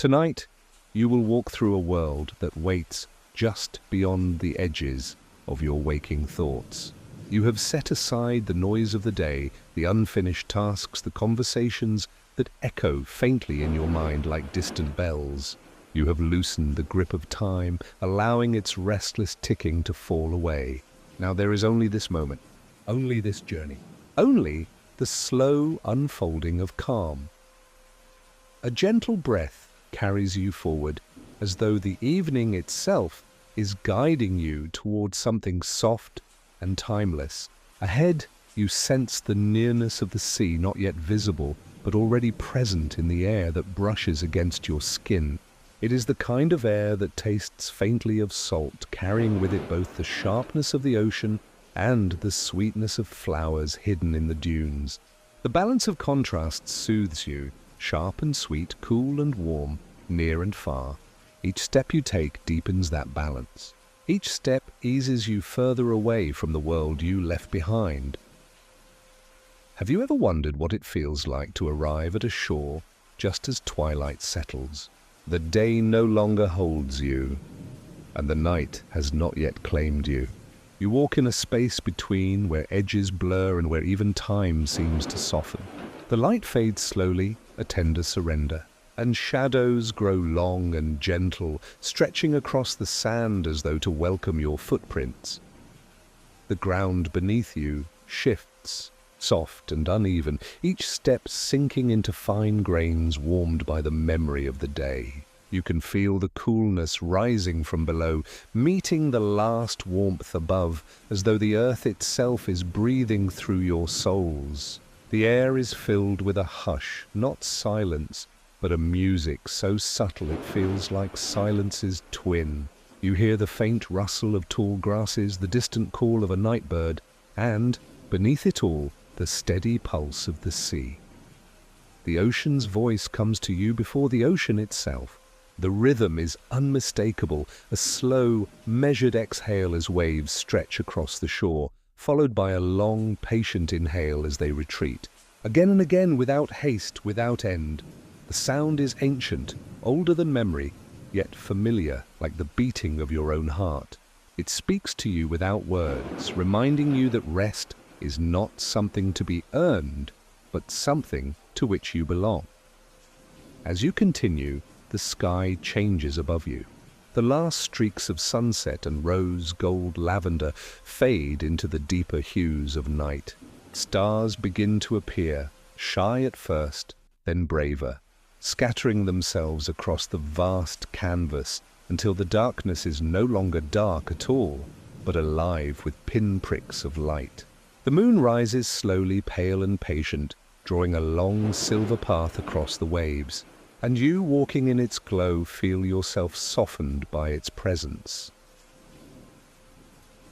Tonight, you will walk through a world that waits just beyond the edges of your waking thoughts. You have set aside the noise of the day, the unfinished tasks, the conversations that echo faintly in your mind like distant bells. You have loosened the grip of time, allowing its restless ticking to fall away. Now there is only this moment, only this journey, only the slow unfolding of calm. A gentle breath carries you forward, as though the evening itself is guiding you towards something soft and timeless. Ahead, you sense the nearness of the sea, not yet visible, but already present in the air that brushes against your skin. It is the kind of air that tastes faintly of salt, carrying with it both the sharpness of the ocean and the sweetness of flowers hidden in the dunes. The balance of contrasts soothes you, sharp and sweet, cool and warm, near and far. Each step you take deepens that balance. Each step eases you further away from the world you left behind. Have you ever wondered what it feels like to arrive at a shore just as twilight settles? The day no longer holds you, and the night has not yet claimed you. You walk in a space between where edges blur and where even time seems to soften. The light fades slowly, a tender surrender, and shadows grow long and gentle, stretching across the sand as though to welcome your footprints. The ground beneath you shifts, soft and uneven, each step sinking into fine grains warmed by the memory of the day. You can feel the coolness rising from below, meeting the last warmth above, as though the earth itself is breathing through your soles. The air is filled with a hush, not silence, but a music so subtle it feels like silence's twin. You hear the faint rustle of tall grasses, the distant call of a night bird, and, beneath it all, the steady pulse of the sea. The ocean's voice comes to you before the ocean itself. The rhythm is unmistakable, a slow, measured exhale as waves stretch across the shore, followed by a long, patient inhale as they retreat. Again and again, without haste, without end. The sound is ancient, older than memory, yet familiar, like the beating of your own heart. It speaks to you without words, reminding you that rest is not something to be earned, but something to which you belong. As you continue, the sky changes above you. The last streaks of sunset and rose, gold, lavender fade into the deeper hues of night. Stars begin to appear, shy at first, then braver, scattering themselves across the vast canvas until the darkness is no longer dark at all, but alive with pinpricks of light. The moon rises slowly, pale and patient, drawing a long silver path across the waves, and you, walking in its glow, feel yourself softened by its presence.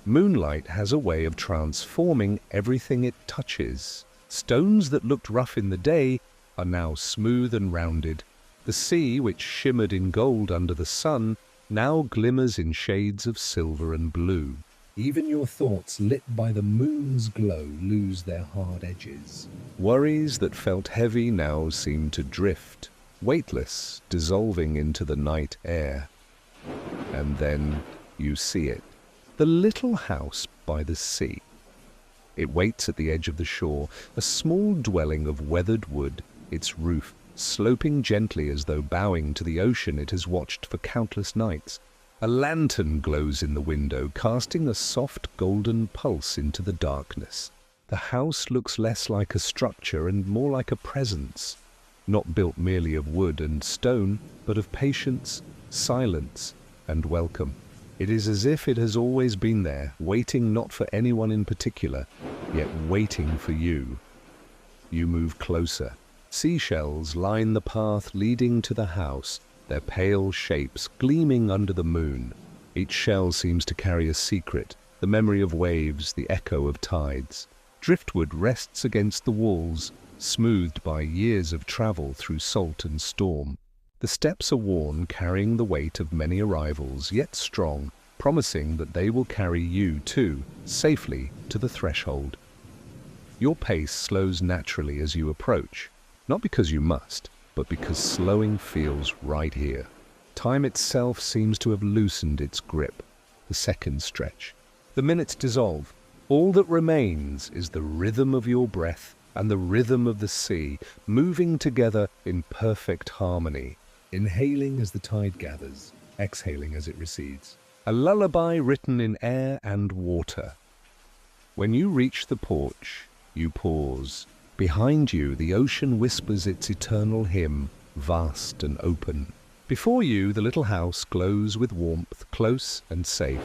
Moonlight has a way of transforming everything it touches. Stones that looked rough in the day are now smooth and rounded. The sea, which shimmered in gold under the sun, now glimmers in shades of silver and blue. Even your thoughts, lit by the moon's glow, lose their hard edges. Worries that felt heavy now seem to drift, weightless, dissolving into the night air. And then you see it. The little house by the sea. It waits at the edge of the shore, a small dwelling of weathered wood, its roof sloping gently as though bowing to the ocean it has watched for countless nights. A lantern glows in the window, casting a soft golden pulse into the darkness. The house looks less like a structure and more like a presence, not built merely of wood and stone, but of patience, silence, and welcome. It is as if it has always been there, waiting not for anyone in particular, yet waiting for you. You move closer. Seashells line the path leading to the house, their pale shapes gleaming under the moon. Each shell seems to carry a secret, the memory of waves, the echo of tides. Driftwood rests against the walls, smoothed by years of travel through salt and storm. The steps are worn, carrying the weight of many arrivals, yet strong, promising that they will carry you, too, safely to the threshold. Your pace slows naturally as you approach, not because you must, but because slowing feels right here. Time itself seems to have loosened its grip. The seconds stretch. The minutes dissolve. All that remains is the rhythm of your breath and the rhythm of the sea, moving together in perfect harmony, inhaling as the tide gathers, exhaling as it recedes. A lullaby written in air and water. When you reach the porch, you pause. Behind you, the ocean whispers its eternal hymn, vast and open. Before you, the little house glows with warmth, close and safe.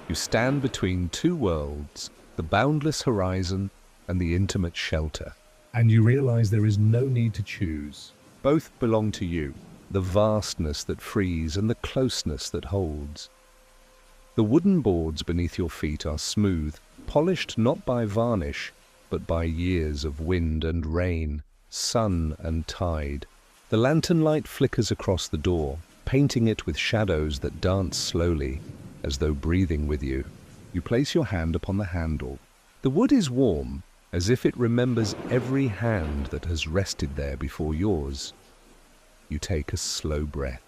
You stand between two worlds, the boundless horizon and the intimate shelter. And you realize there is no need to choose. Both belong to you, the vastness that frees and the closeness that holds. The wooden boards beneath your feet are smooth, polished not by varnish, but by years of wind and rain, sun and tide. The lantern light flickers across the door, painting it with shadows that dance slowly, as though breathing with you. You place your hand upon the handle. The wood is warm, as if it remembers every hand that has rested there before yours. You take a slow breath.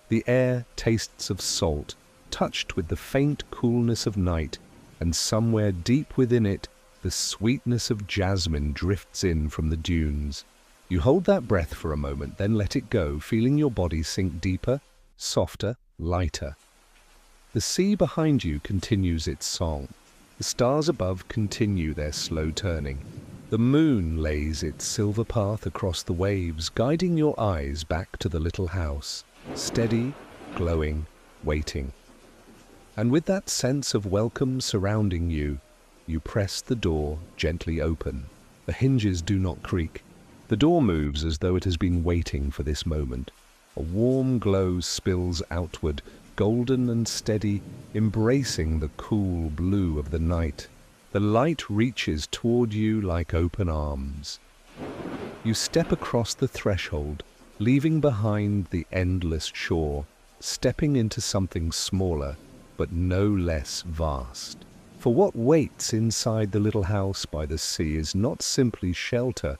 The air tastes of salt, touched with the faint coolness of night, and somewhere deep within it, the sweetness of jasmine drifts in from the dunes. You hold that breath for a moment, then let it go, feeling your body sink deeper, softer, lighter. The sea behind you continues its song. The stars above continue their slow turning. The moon lays its silver path across the waves, guiding your eyes back to the little house, steady, glowing, waiting. And with that sense of welcome surrounding you, you press the door gently open. The hinges do not creak. The door moves as though it has been waiting for this moment. A warm glow spills outward, golden and steady, embracing the cool blue of the night. The light reaches toward you like open arms. You step across the threshold, leaving behind the endless shore, stepping into something smaller, but no less vast. For what waits inside the little house by the sea is not simply shelter,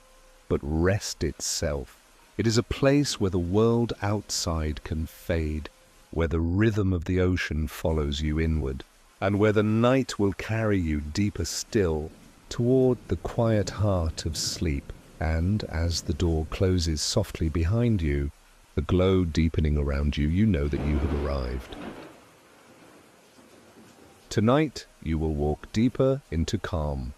but rest itself. It is a place where the world outside can fade, where the rhythm of the ocean follows you inward, and where the night will carry you deeper still toward the quiet heart of sleep. And as the door closes softly behind you, the glow deepening around you, you know that you have arrived. Tonight, you will walk deeper into calm.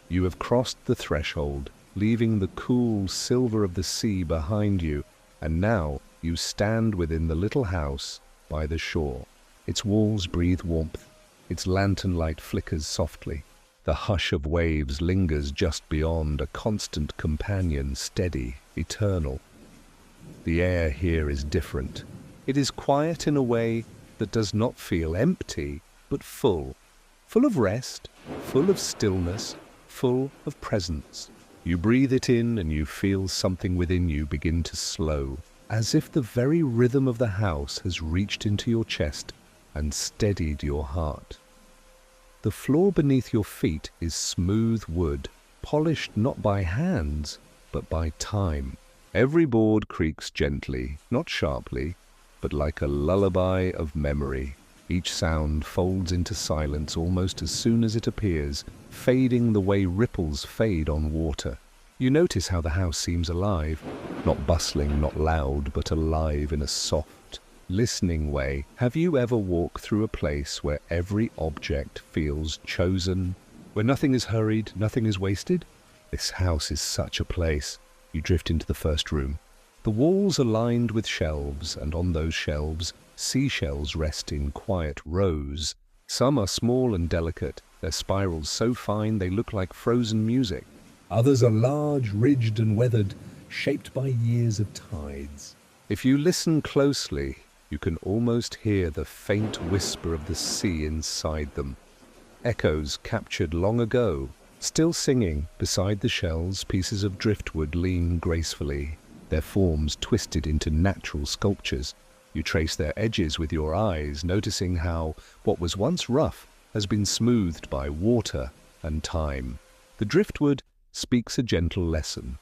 You have crossed the threshold, leaving the cool silver of the sea behind you, and now you stand within the little house by the shore. Its walls breathe warmth, its lantern light flickers softly. The hush of waves lingers just beyond, a constant companion, steady, eternal. The air here is different. It is quiet in a way that does not feel empty, but full of rest, full of stillness, full of presence. You breathe it in and you feel something within you begin to slow, as if the very rhythm of the house has reached into your chest and steadied your heart. The floor beneath your feet is smooth wood, polished not by hands, but by time. Every board creaks gently, not sharply, but like a lullaby of memory. Each sound folds into silence almost as soon as it appears, fading the way ripples fade on water. You notice how the house seems alive, not bustling, not loud, but alive in a soft, listening way. Have you ever walked through a place where every object feels chosen, where nothing is hurried, nothing is wasted? This house is such a place. You drift into the first room. The walls are lined with shelves, and on those shelves, seashells rest in quiet rows. Some are small and delicate, their spirals so fine they look like frozen music. Others are large, ridged and weathered, shaped by years of tides. If you listen closely, you can almost hear the faint whisper of the sea inside them. Echoes captured long ago, still singing. Beside the shells, pieces of driftwood lean gracefully, their forms twisted into natural sculptures. You trace their edges with your eyes, noticing how what was once rough has been smoothed by water and time. The driftwood speaks a gentle lesson,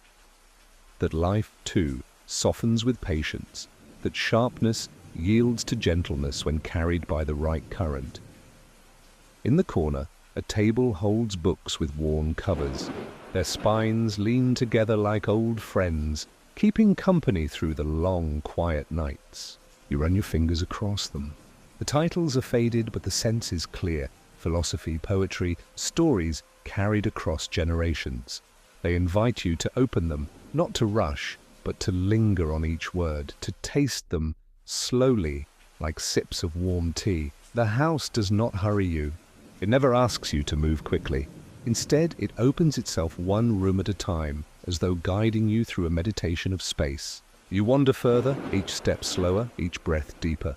that life, too, softens with patience, that sharpness yields to gentleness when carried by the right current. In the corner, a table holds books with worn covers. Their spines lean together like old friends, keeping company through the long, quiet nights. You run your fingers across them. The titles are faded, but the sense is clear. Philosophy, poetry, stories carried across generations. They invite you to open them, not to rush, but to linger on each word, to taste them slowly, like sips of warm tea. The house does not hurry you. It never asks you to move quickly. Instead, it opens itself one room at a time, as though guiding you through a meditation of space. You wander further, each step slower, each breath deeper.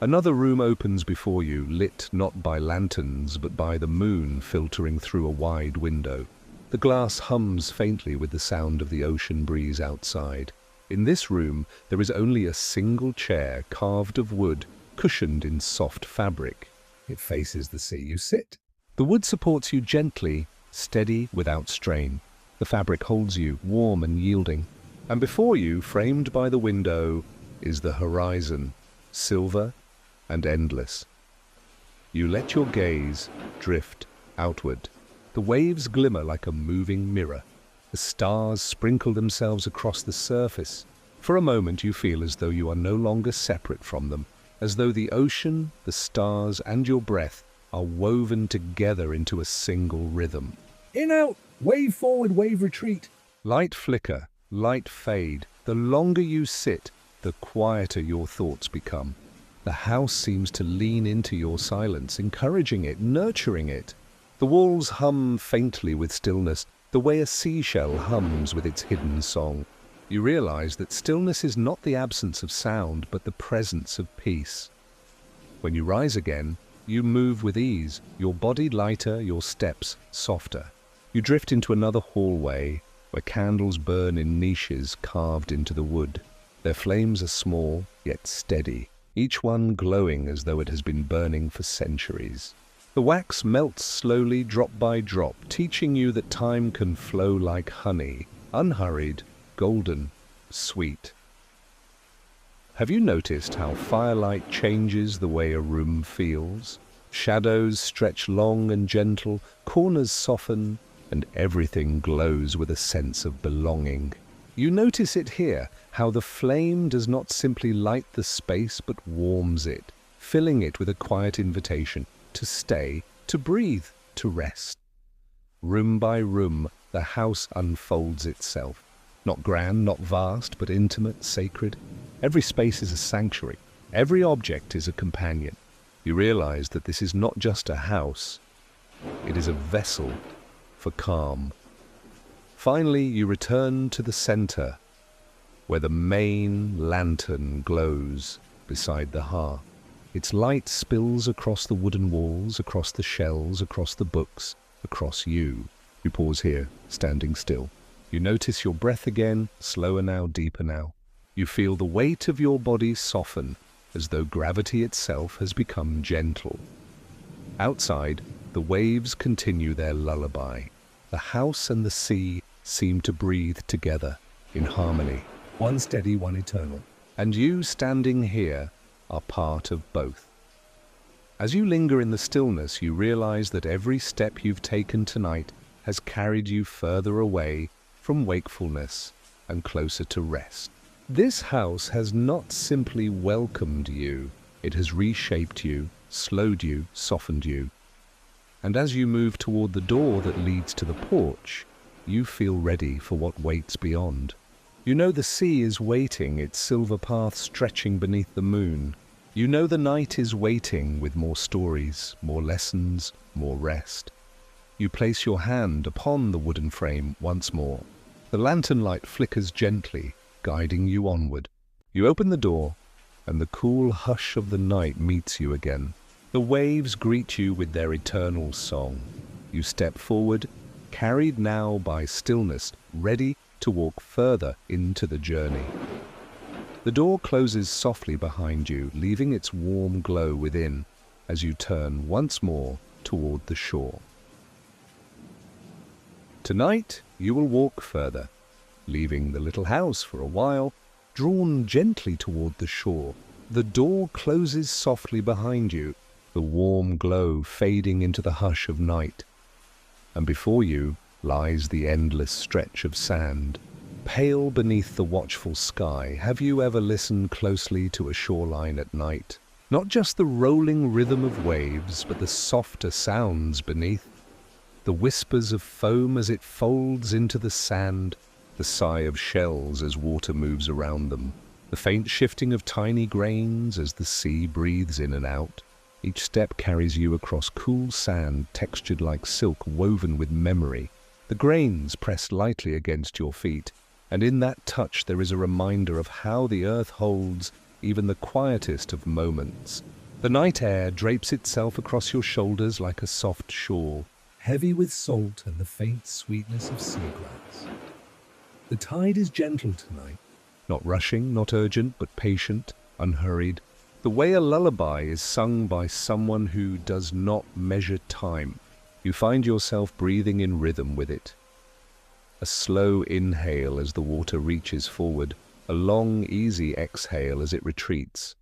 Another room opens before you, lit not by lanterns, but by the moon filtering through a wide window. The glass hums faintly with the sound of the ocean breeze outside. In this room, there is only a single chair, carved of wood, cushioned in soft fabric. It faces the sea. You sit. The wood supports you gently, steady without strain. The fabric holds you, warm and yielding. And before you, framed by the window, is the horizon, silver and endless. You let your gaze drift outward. The waves glimmer like a moving mirror. The stars sprinkle themselves across the surface. For a moment you feel as though you are no longer separate from them, as though the ocean, the stars, and your breath are woven together into a single rhythm. In, out, wave forward, wave retreat. Light flicker, light fade. The longer you sit, the quieter your thoughts become. The house seems to lean into your silence, encouraging it, nurturing it. The walls hum faintly with stillness, the way a seashell hums with its hidden song. You realize that stillness is not the absence of sound, but the presence of peace. When you rise again, you move with ease, your body lighter, your steps softer. You drift into another hallway, where candles burn in niches carved into the wood. Their flames are small, yet steady, each one glowing as though it has been burning for centuries. The wax melts slowly, drop by drop, teaching you that time can flow like honey, unhurried, golden, sweet. Have you noticed how firelight changes the way a room feels? Shadows stretch long and gentle, corners soften, and everything glows with a sense of belonging. You notice it here, how the flame does not simply light the space but warms it, filling it with a quiet invitation to stay, to breathe, to rest. Room by room, the house unfolds itself. Not grand, not vast, but intimate, sacred. Every space is a sanctuary. Every object is a companion. You realize that this is not just a house. It is a vessel for calm. Finally, you return to the center, where the main lantern glows beside the hearth. Its light spills across the wooden walls, across the shelves, across the books, across you. You pause here, standing still. You notice your breath again, slower now, deeper now. You feel the weight of your body soften, as though gravity itself has become gentle. Outside, the waves continue their lullaby. The house and the sea seem to breathe together, in harmony. One steady, one eternal. And you, standing here, are part of both. As you linger in the stillness, you realize that every step you've taken tonight has carried you further away from wakefulness and closer to rest. This house has not simply welcomed you, it has reshaped you, slowed you, softened you. And as you move toward the door that leads to the porch, you feel ready for what waits beyond. You know the sea is waiting, its silver path stretching beneath the moon. You know the night is waiting with more stories, more lessons, more rest. You place your hand upon the wooden frame once more. The lantern light flickers gently, guiding you onward. You open the door, and the cool hush of the night meets you again. The waves greet you with their eternal song. You step forward, carried now by stillness, ready to walk further into the journey. The door closes softly behind you, leaving its warm glow within as you turn once more toward the shore. Tonight, you will walk further, leaving the little house for a while, drawn gently toward the shore. The door closes softly behind you, the warm glow fading into the hush of night. And before you lies the endless stretch of sand, pale beneath the watchful sky. Have you ever listened closely to a shoreline at night? Not just the rolling rhythm of waves, but the softer sounds beneath. The whispers of foam as it folds into the sand, the sigh of shells as water moves around them, the faint shifting of tiny grains as the sea breathes in and out. Each step carries you across cool sand textured like silk woven with memory. The grains press lightly against your feet, and in that touch there is a reminder of how the earth holds even the quietest of moments. The night air drapes itself across your shoulders like a soft shawl, heavy with salt and the faint sweetness of seagrass. The tide is gentle tonight, not rushing, not urgent, but patient, unhurried. The way a lullaby is sung by someone who does not measure time. You find yourself breathing in rhythm with it. A slow inhale as the water reaches forward, a long, easy exhale as it retreats.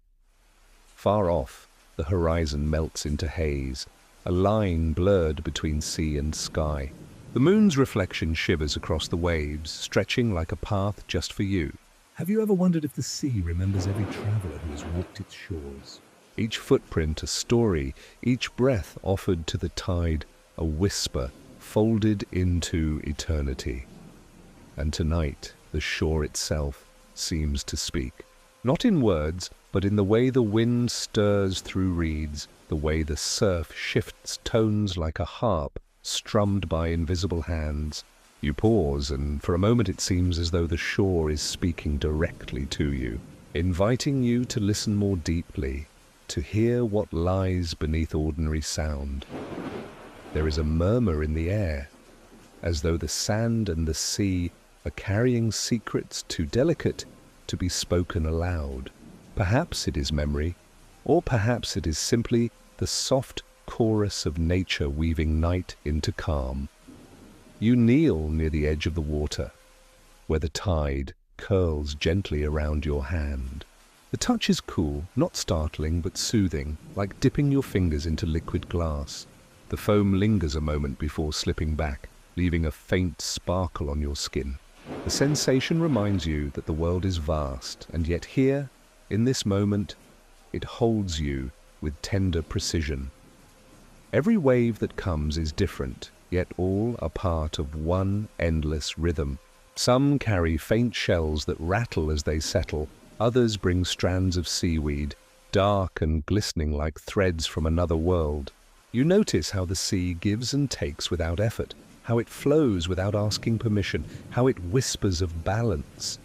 Far off, the horizon melts into haze, a line blurred between sea and sky. The moon's reflection shivers across the waves, stretching like a path just for you. Have you ever wondered if the sea remembers every traveler who has walked its shores? Each footprint a story, each breath offered to the tide, a whisper folded into eternity. And tonight, the shore itself seems to speak. Not in words, but in the way the wind stirs through reeds, the way the surf shifts tones like a harp strummed by invisible hands. You pause, and for a moment it seems as though the shore is speaking directly to you, inviting you to listen more deeply, to hear what lies beneath ordinary sound. There is a murmur in the air, as though the sand and the sea are carrying secrets too delicate to be spoken aloud. Perhaps it is memory, or perhaps it is simply the soft chorus of nature weaving night into calm. You kneel near the edge of the water, where the tide curls gently around your hand. The touch is cool, not startling, but soothing, like dipping your fingers into liquid glass. The foam lingers a moment before slipping back, leaving a faint sparkle on your skin. The sensation reminds you that the world is vast, and yet here, in this moment, it holds you with tender precision. Every wave that comes is different, yet all are part of one endless rhythm. Some carry faint shells that rattle as they settle, others bring strands of seaweed, dark and glistening like threads from another world. You notice how the sea gives and takes without effort, how it flows without asking permission, how it whispers of balance.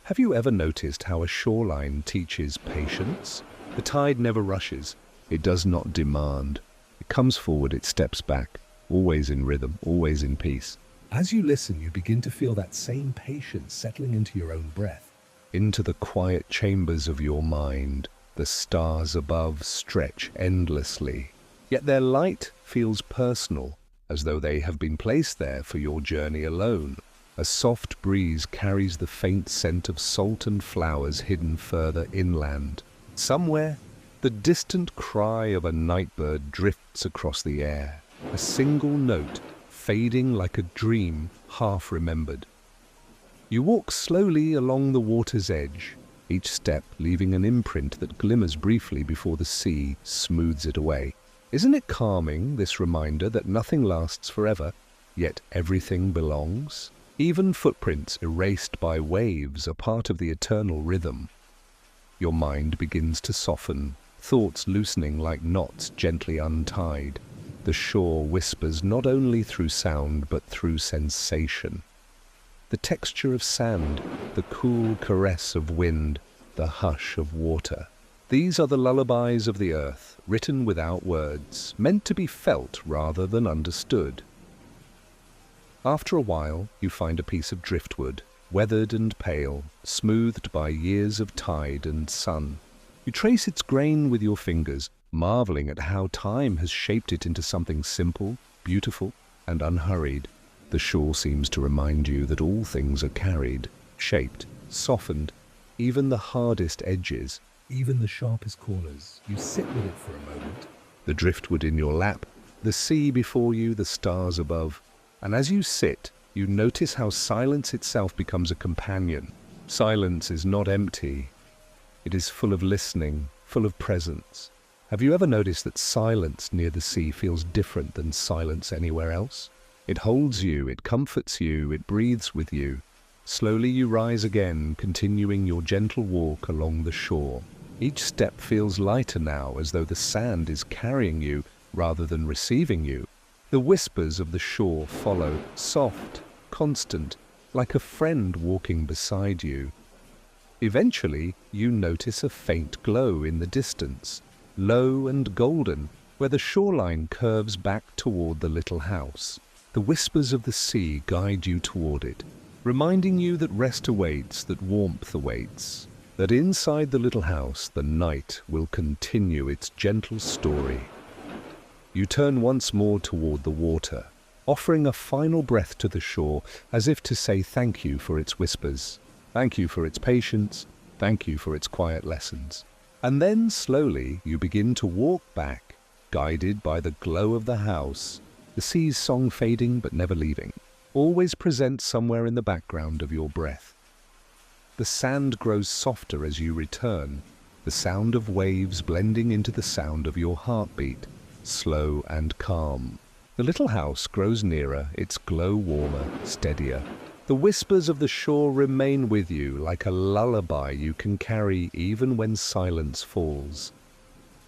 Have you ever noticed how a shoreline teaches patience? The tide never rushes. It does not demand. It comes forward, it steps back, always in rhythm, always in peace. As you listen, you begin to feel that same patience settling into your own breath, into the quiet chambers of your mind. The stars above stretch endlessly, yet their light feels personal, as though they have been placed there for your journey alone. A soft breeze carries the faint scent of salt and flowers hidden further inland. Somewhere, the distant cry of a nightbird drifts across the air, a single note fading like a dream half remembered. You walk slowly along the water's edge, each step leaving an imprint that glimmers briefly before the sea smooths it away. Isn't it calming, this reminder that nothing lasts forever, yet everything belongs? Even footprints erased by waves are part of the eternal rhythm. Your mind begins to soften, thoughts loosening like knots gently untied. The shore whispers not only through sound but through sensation. The texture of sand, the cool caress of wind, the hush of water. These are the lullabies of the earth, written without words, meant to be felt rather than understood. After a while, you find a piece of driftwood, weathered and pale, smoothed by years of tide and sun. You trace its grain with your fingers, marveling at how time has shaped it into something simple, beautiful, and unhurried. The shore seems to remind you that all things are carried, shaped, softened, even the hardest edges, even the sharpest corners. You sit with it for a moment. The driftwood in your lap, the sea before you, the stars above. And as you sit, you notice how silence itself becomes a companion. Silence is not empty. It is full of listening, full of presence. Have you ever noticed that silence near the sea feels different than silence anywhere else? It holds you, it comforts you, it breathes with you. Slowly you rise again, continuing your gentle walk along the shore. Each step feels lighter now, as though the sand is carrying you rather than receiving you. The whispers of the shore follow, soft, constant, like a friend walking beside you. Eventually, you notice a faint glow in the distance, low and golden, where the shoreline curves back toward the little house. The whispers of the sea guide you toward it, reminding you that rest awaits, that warmth awaits, that inside the little house the night will continue its gentle story. You turn once more toward the water, offering a final breath to the shore, as if to say thank you for its whispers, thank you for its patience, thank you for its quiet lessons. And then slowly you begin to walk back, guided by the glow of the house, the sea's song fading but never leaving, always present somewhere in the background of your breath. The sand grows softer as you return, the sound of waves blending into the sound of your heartbeat, slow and calm. The little house grows nearer, its glow warmer, steadier. The whispers of the shore remain with you like a lullaby you can carry even when silence falls.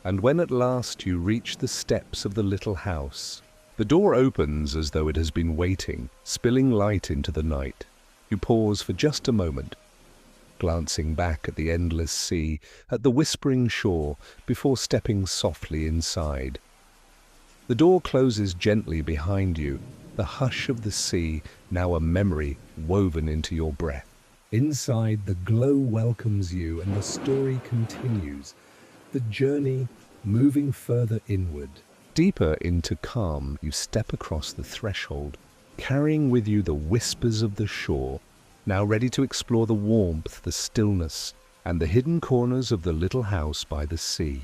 And when at last you reach the steps of the little house, the door opens as though it has been waiting, spilling light into the night. You pause for just a moment, glancing back at the endless sea, at the whispering shore, before stepping softly inside. The door closes gently behind you, the hush of the sea, now a memory woven into your breath. Inside, the glow welcomes you and the story continues, the journey moving further inward. Deeper into calm, you step across the threshold, carrying with you the whispers of the shore, now ready to explore the warmth, the stillness, and the hidden corners of the little house by the sea.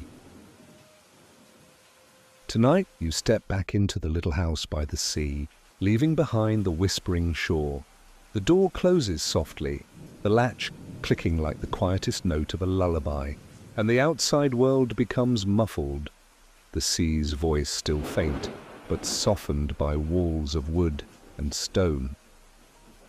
Tonight, you step back into the little house by the sea, leaving behind the whispering shore. The door closes softly, the latch clicking like the quietest note of a lullaby, and the outside world becomes muffled, the sea's voice still faint, but softened by walls of wood and stone.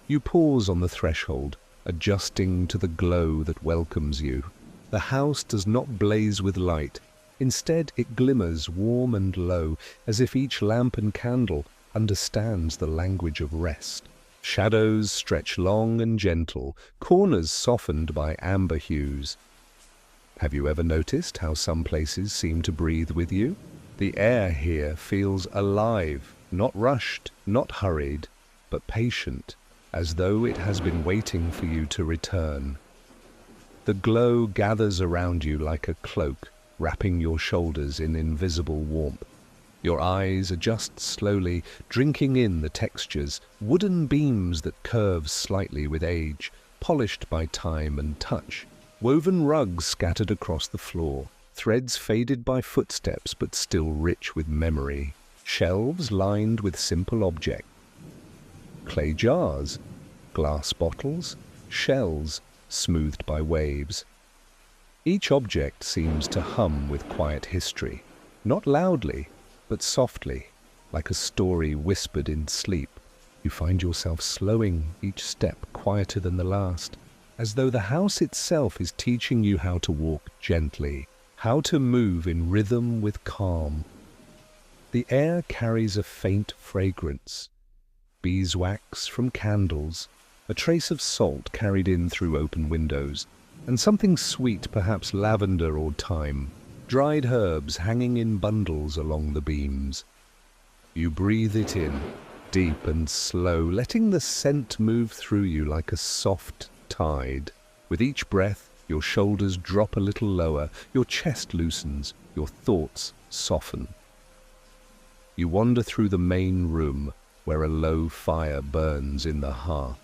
You pause on the threshold, adjusting to the glow that welcomes you. The house does not blaze with light. Instead, it glimmers warm and low, as if each lamp and candle understands the language of rest. Shadows stretch long and gentle, corners softened by amber hues. Have you ever noticed how some places seem to breathe with you? The air here feels alive, not rushed, not hurried, but patient, as though it has been waiting for you to return. The glow gathers around you like a cloak, wrapping your shoulders in invisible warmth. Your eyes adjust slowly, drinking in the textures, wooden beams that curve slightly with age, polished by time and touch. Woven rugs scattered across the floor, threads faded by footsteps but still rich with memory. Shelves lined with simple objects. Clay jars, glass bottles, shells smoothed by waves. Each object seems to hum with quiet history, not loudly, but softly, like a story whispered in sleep. You find yourself slowing each step quieter than the last, as though the house itself is teaching you how to walk gently, how to move in rhythm with calm. The air carries a faint fragrance, beeswax from candles, a trace of salt carried in through open windows, and something sweet, perhaps lavender or thyme, dried herbs hanging in bundles along the beams. You breathe it in, deep and slow, letting the scent move through you like a soft tide. With each breath, your shoulders drop a little lower, your chest loosens, your thoughts soften. You wander through the main room, where a low fire burns in the hearth.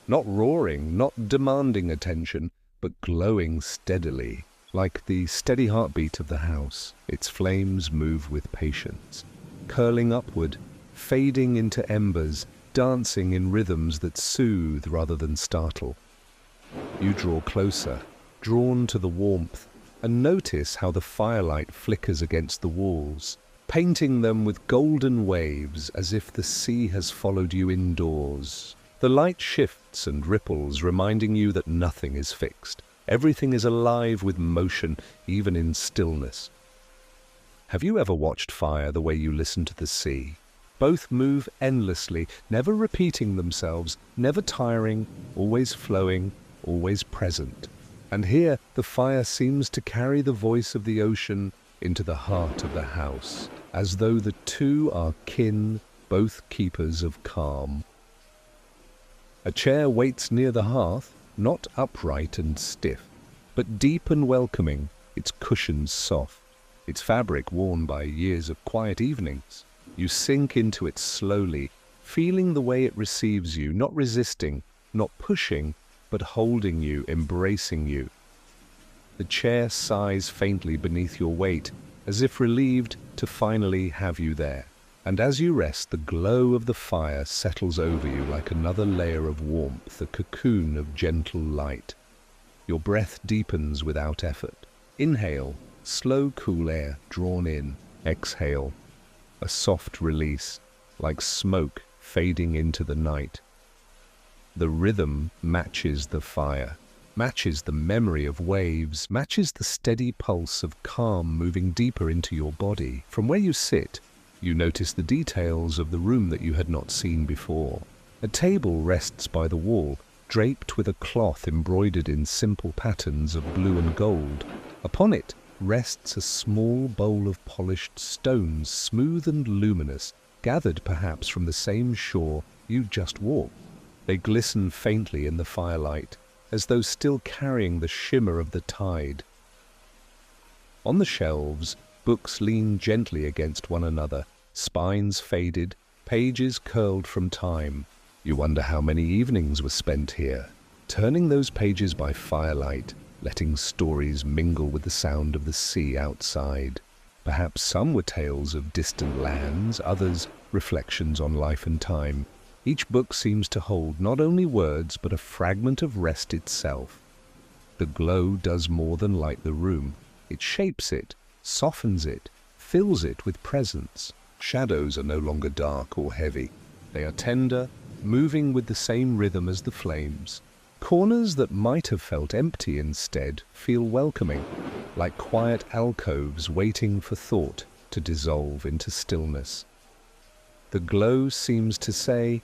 Not roaring, not demanding attention, but glowing steadily. Like the steady heartbeat of the house, its flames move with patience, curling upward, fading into embers, dancing in rhythms that soothe rather than startle. You draw closer, drawn to the warmth, and notice how the firelight flickers against the walls, painting them with golden waves as if the sea has followed you indoors. The light shifts and ripples, reminding you that nothing is fixed. Everything is alive with motion, even in stillness. Have you ever watched fire the way you listen to the sea? Both move endlessly, never repeating themselves, never tiring, always flowing, always present. And here the fire seems to carry the voice of the ocean into the heart of the house, as though the two are kin, both keepers of calm. A chair waits near the hearth, not upright and stiff, but deep and welcoming, its cushions soft, its fabric worn by years of quiet evenings. You sink into it slowly, feeling the way it receives you, not resisting, not pushing, but holding you, embracing you. The chair sighs faintly beneath your weight, as if relieved to finally have you there. And as you rest, the glow of the fire settles over you like another layer of warmth, a cocoon of gentle light. Your breath deepens without effort. Inhale, slow, cool air drawn in. Exhale, a soft release, like smoke fading into the night. The rhythm matches the fire, matches the memory of waves, matches the steady pulse of calm moving deeper into your body. From where you sit, you notice the details of the room that you had not seen before. A table rests by the wall, draped with a cloth embroidered in simple patterns of blue and gold. Upon it rests a small bowl of polished stones, smooth and luminous, gathered perhaps from the same shore you just walked. They glisten faintly in the firelight, as though still carrying the shimmer of the tide. On the shelves, books lean gently against one another, spines faded, pages curled from time. You wonder how many evenings were spent here, turning those pages by firelight, letting stories mingle with the sound of the sea outside. Perhaps some were tales of distant lands, others reflections on life and time. Each book seems to hold not only words, but a fragment of rest itself. The glow does more than light the room. It shapes it, softens it, fills it with presence. Shadows are no longer dark or heavy. They are tender, moving with the same rhythm as the flames. Corners that might have felt empty instead feel welcoming, like quiet alcoves waiting for thought to dissolve into stillness. The glow seems to say,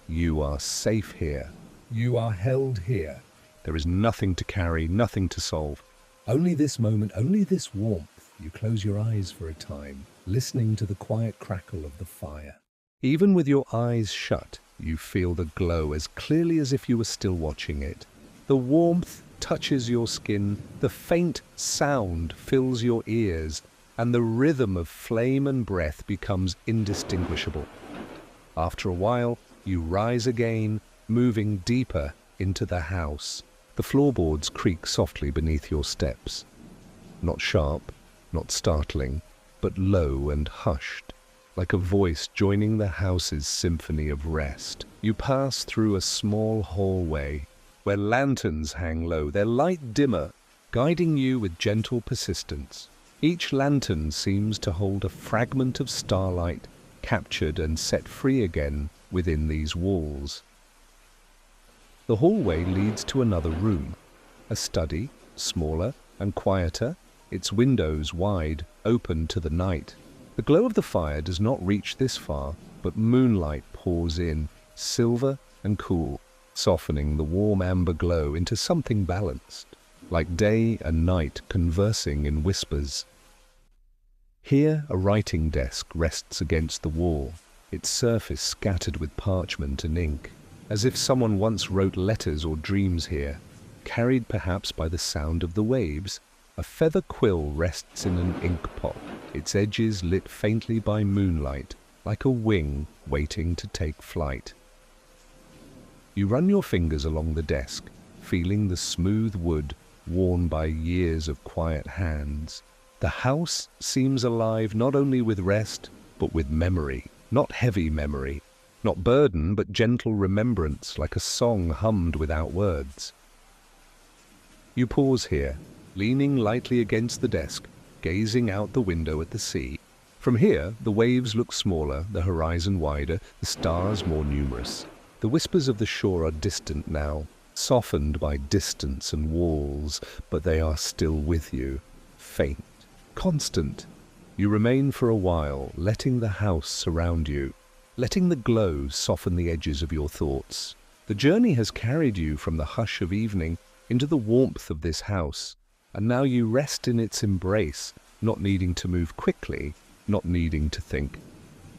"You are safe here. You are held here. There is nothing to carry, nothing to solve. Only this moment, only this warmth." You close your eyes for a time, listening to the quiet crackle of the fire. Even with your eyes shut, you feel the glow as clearly as if you were still watching it. The warmth touches your skin, the faint sound fills your ears, and the rhythm of flame and breath becomes indistinguishable. After a while, you rise again, moving deeper into the house. The floorboards creak softly beneath your steps. Not sharp, not startling, but low and hushed, like a voice joining the house's symphony of rest. You pass through a small hallway where lanterns hang low, their light dimmer, guiding you with gentle persistence. Each lantern seems to hold a fragment of starlight, captured and set free again within these walls. The hallway leads to another room, a study, smaller and quieter, its windows wide, open to the night. The glow of the fire does not reach this far, but moonlight pours in, silver and cool, softening the warm amber glow into something balanced, like day and night conversing in whispers. Here a writing desk rests against the wall, its surface scattered with parchment and ink, as if someone once wrote letters or dreams here, carried perhaps by the sound of the waves. A feather quill rests in an ink pot, its edges lit faintly by moonlight, like a wing waiting to take flight. You run your fingers along the desk, feeling the smooth wood worn by years of quiet hands. The house seems alive not only with rest, but with memory. Not heavy memory, not burden, but gentle remembrance, like a song hummed without words. You pause here, leaning lightly against the desk, gazing out the window at the sea. From here, the waves look smaller, the horizon wider, the stars more numerous. The whispers of the shore are distant now, softened by distance and walls, but they are still with you, faint, constant. You remain for a while, letting the house surround you, letting the glow soften the edges of your thoughts. The journey has carried you from the hush of evening into the warmth of this house, and now you rest in its embrace, not needing to move quickly, not needing to think.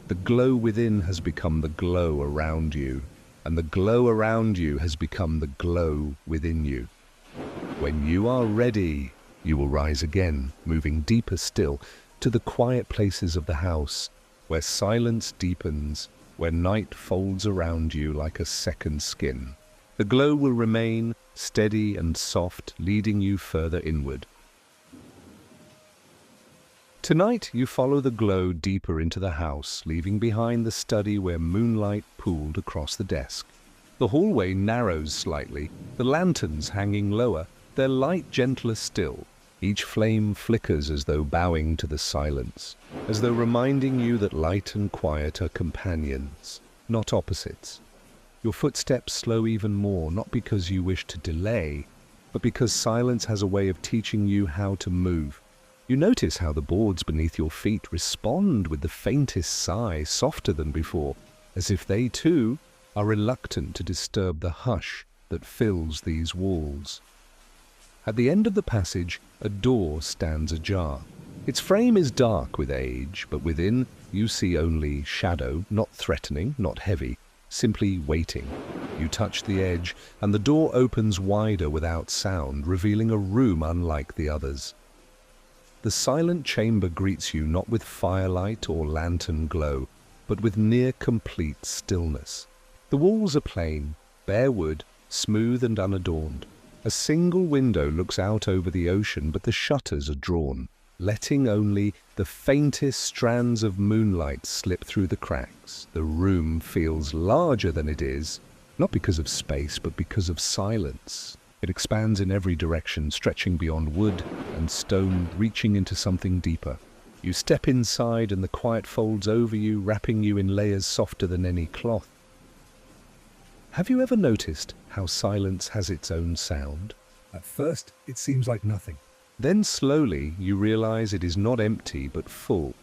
The glow within has become the glow around you, and the glow around you has become the glow within you. When you are ready, you will rise again, moving deeper still, to the quiet places of the house, where silence deepens, where night folds around you like a second skin. The glow will remain steady and soft, leading you further inward. Tonight you follow the glow deeper into the house, leaving behind the study where moonlight pooled across the desk. The hallway narrows slightly, the lanterns hanging lower, their light gentler still. Each flame flickers as though bowing to the silence, as though reminding you that light and quiet are companions, not opposites. Your footsteps slow even more, not because you wish to delay, but because silence has a way of teaching you how to move. You notice how the boards beneath your feet respond with the faintest sigh, softer than before, as if they too are reluctant to disturb the hush that fills these walls. At the end of the passage, a door stands ajar. Its frame is dark with age, but within you see only shadow, not threatening, not heavy, simply waiting. You touch the edge, and the door opens wider without sound, revealing a room unlike the others. The silent chamber greets you not with firelight or lantern glow, but with near-complete stillness. The walls are plain, bare wood, smooth and unadorned. A single window looks out over the ocean, but the shutters are drawn, letting only the faintest strands of moonlight slip through the cracks. The room feels larger than it is, not because of space, but because of silence. It expands in every direction, stretching beyond wood and stone, reaching into something deeper. You step inside and the quiet folds over you, wrapping you in layers softer than any cloth. Have you ever noticed how silence has its own sound? At first, it seems like nothing. Then slowly you realize it is not empty but full.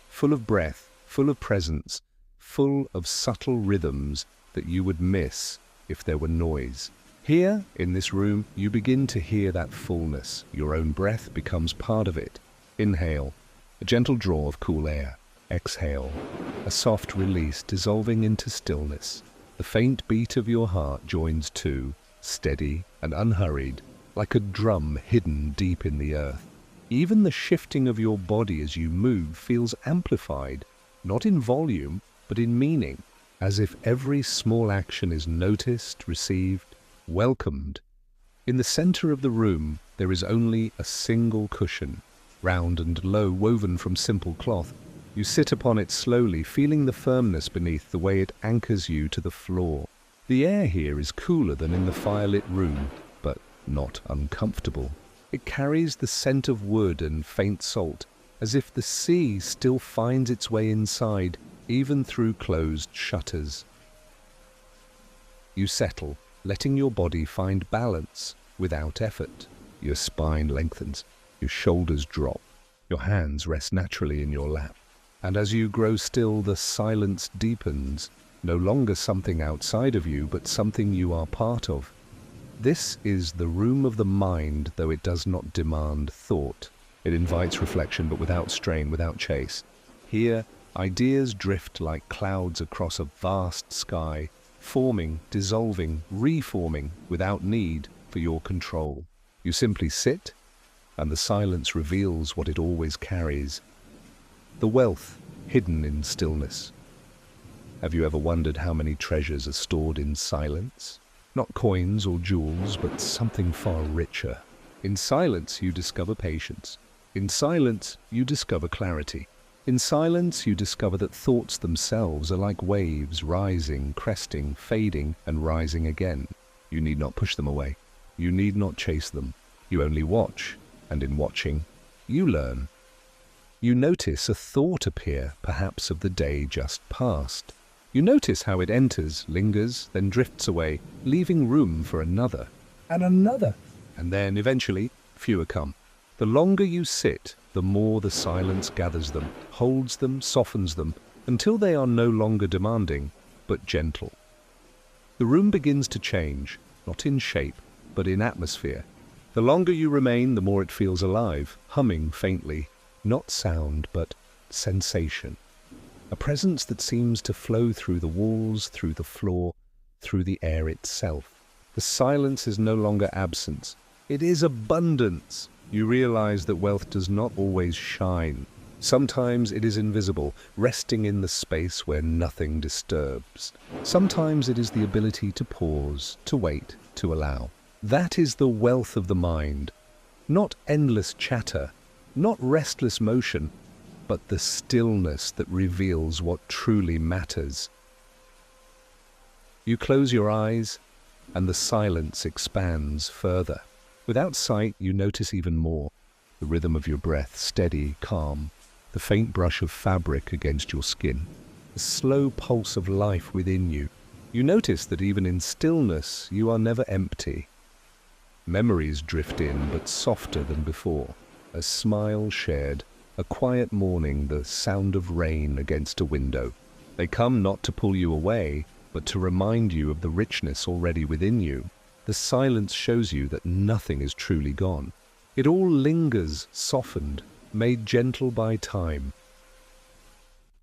Full of breath, full of presence, full of subtle rhythms that you would miss if there were noise. Here, in this room, you begin to hear that fullness. Your own breath becomes part of it. Inhale, a gentle draw of cool air. Exhale, a soft release dissolving into stillness. The faint beat of your heart joins too, steady and unhurried, like a drum hidden deep in the earth. Even the shifting of your body as you move feels amplified, not in volume, but in meaning, as if every small action is noticed, received, welcomed. In the center of the room, there is only a single cushion, round and low, woven from simple cloth. You sit upon it slowly, feeling the firmness beneath, the way it anchors you to the floor. The air here is cooler than in the firelit room, but not uncomfortable. It carries the scent of wood and faint salt, as if the sea still finds its way inside, even through closed shutters. You settle, letting your body find balance without effort. Your spine lengthens, your shoulders drop, your hands rest naturally in your lap. And as you grow still, the silence deepens, no longer something outside of you, but something you are part of. This is the room of the mind, though it does not demand thought. It invites reflection, but without strain, without chase. Here, ideas drift like clouds across a vast sky, forming, dissolving, reforming, without need for your control. You simply sit, and the silence reveals what it always carries. The wealth hidden in stillness. Have you ever wondered how many treasures are stored in silence? Not coins or jewels, but something far richer. In silence, you discover patience. In silence, you discover clarity. In silence, you discover that thoughts themselves are like waves, rising, cresting, fading, and rising again. You need not push them away. You need not chase them. You only watch, and in watching, you learn. You notice a thought appear, perhaps of the day just past. You notice how it enters, lingers, then drifts away, leaving room for another, and another. And then, eventually, fewer come. The longer you sit, the more the silence gathers them, holds them, softens them, until they are no longer demanding, but gentle. The room begins to change, not in shape, but in atmosphere. The longer you remain, the more it feels alive, humming faintly, not sound, but sensation. A presence that seems to flow through the walls, through the floor, through the air itself. The silence is no longer absence. It is abundance. You realize that wealth does not always shine. Sometimes it is invisible, resting in the space where nothing disturbs. Sometimes it is the ability to pause, to wait, to allow. That is the wealth of the mind. Not endless chatter, not restless motion, but the stillness that reveals what truly matters. You close your eyes, and the silence expands further. Without sight, you notice even more. The rhythm of your breath, steady, calm. The faint brush of fabric against your skin. The slow pulse of life within you. You notice that even in stillness, you are never empty. Memories drift in, but softer than before. A smile shared, a quiet morning, the sound of rain against a window. They come not to pull you away, but to remind you of the richness already within you. The silence shows you that nothing is truly gone. It all lingers, softened, made gentle by time.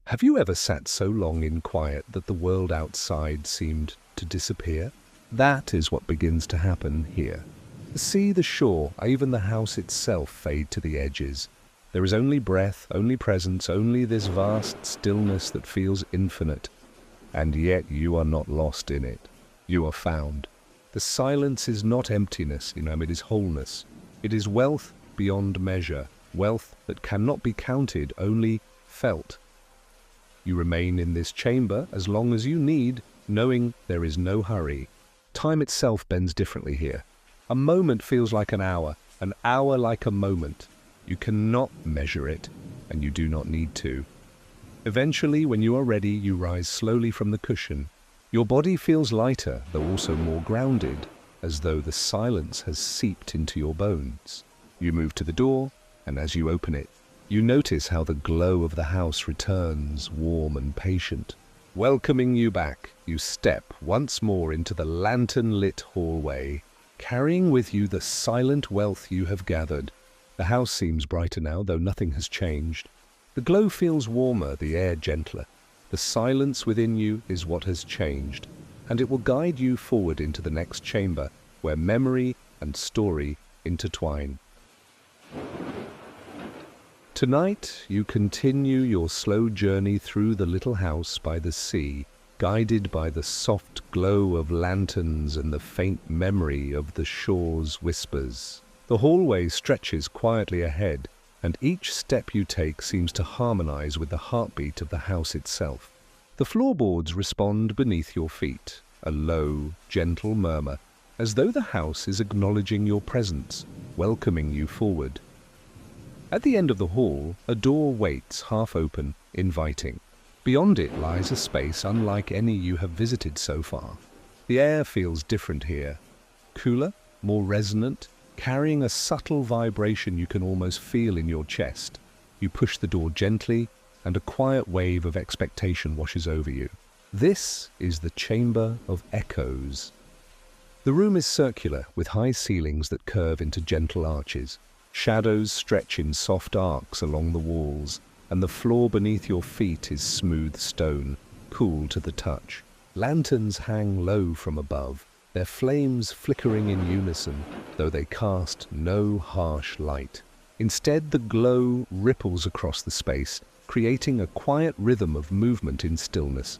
Have you ever sat so long in quiet that the world outside seemed to disappear? That is what begins to happen here. The sea, the shore, even the house itself fade to the edges. There is only breath, only presence, only this vast stillness that feels infinite. And yet you are not lost in it. You are found. The silence is not emptiness, it is wholeness. It is wealth beyond measure, wealth that cannot be counted, only felt. You remain in this chamber as long as you need, knowing there is no hurry. Time itself bends differently here. A moment feels like an hour like a moment. You cannot measure it, and you do not need to. Eventually, when you are ready, you rise slowly from the cushion. Your body feels lighter, though also more grounded, as though the silence has seeped into your bones. You move to the door, and as you open it, you notice how the glow of the house returns, warm and patient. Welcoming you back, you step once more into the lantern-lit hallway, carrying with you the silent wealth you have gathered. The house seems brighter now, though nothing has changed. The glow feels warmer, the air gentler. The silence within you is what has changed, and it will guide you forward into the next chamber, where memory and story intertwine. Tonight, you continue your slow journey through the little house by the sea, guided by the soft glow of lanterns and the faint memory of the shore's whispers. The hallway stretches quietly ahead, and each step you take seems to harmonize with the heartbeat of the house itself. The floorboards respond beneath your feet, a low, gentle murmur, as though the house is acknowledging your presence, welcoming you forward. At the end of the hall, a door waits, half open, inviting. Beyond it lies a space unlike any you have visited so far. The air feels different here, cooler, more resonant, carrying a subtle vibration you can almost feel in your chest. You push the door gently, and a quiet wave of expectation washes over you. This is the Chamber of Echoes. The room is circular, with high ceilings that curve into gentle arches. Shadows stretch in soft arcs along the walls, and the floor beneath your feet is smooth stone, cool to the touch. Lanterns hang low from above, their flames flickering in unison, though they cast no harsh light. Instead, the glow ripples across the space, creating a quiet rhythm of movement in stillness.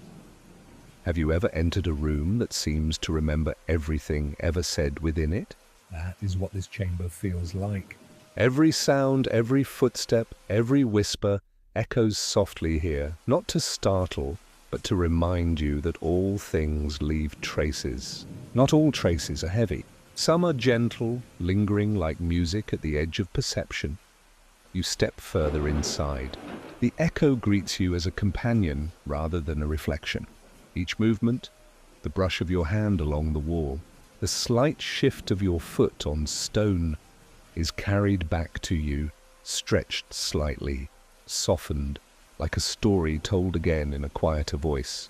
Have you ever entered a room that seems to remember everything ever said within it? That is what this chamber feels like. Every sound, every footstep, every whisper echoes softly here, not to startle, but to remind you that all things leave traces. Not all traces are heavy. Some are gentle, lingering like music at the edge of perception. You step further inside. The echo greets you as a companion rather than a reflection. Each movement, the brush of your hand along the wall, the slight shift of your foot on stone, is carried back to you, stretched slightly, softened, like a story told again in a quieter voice.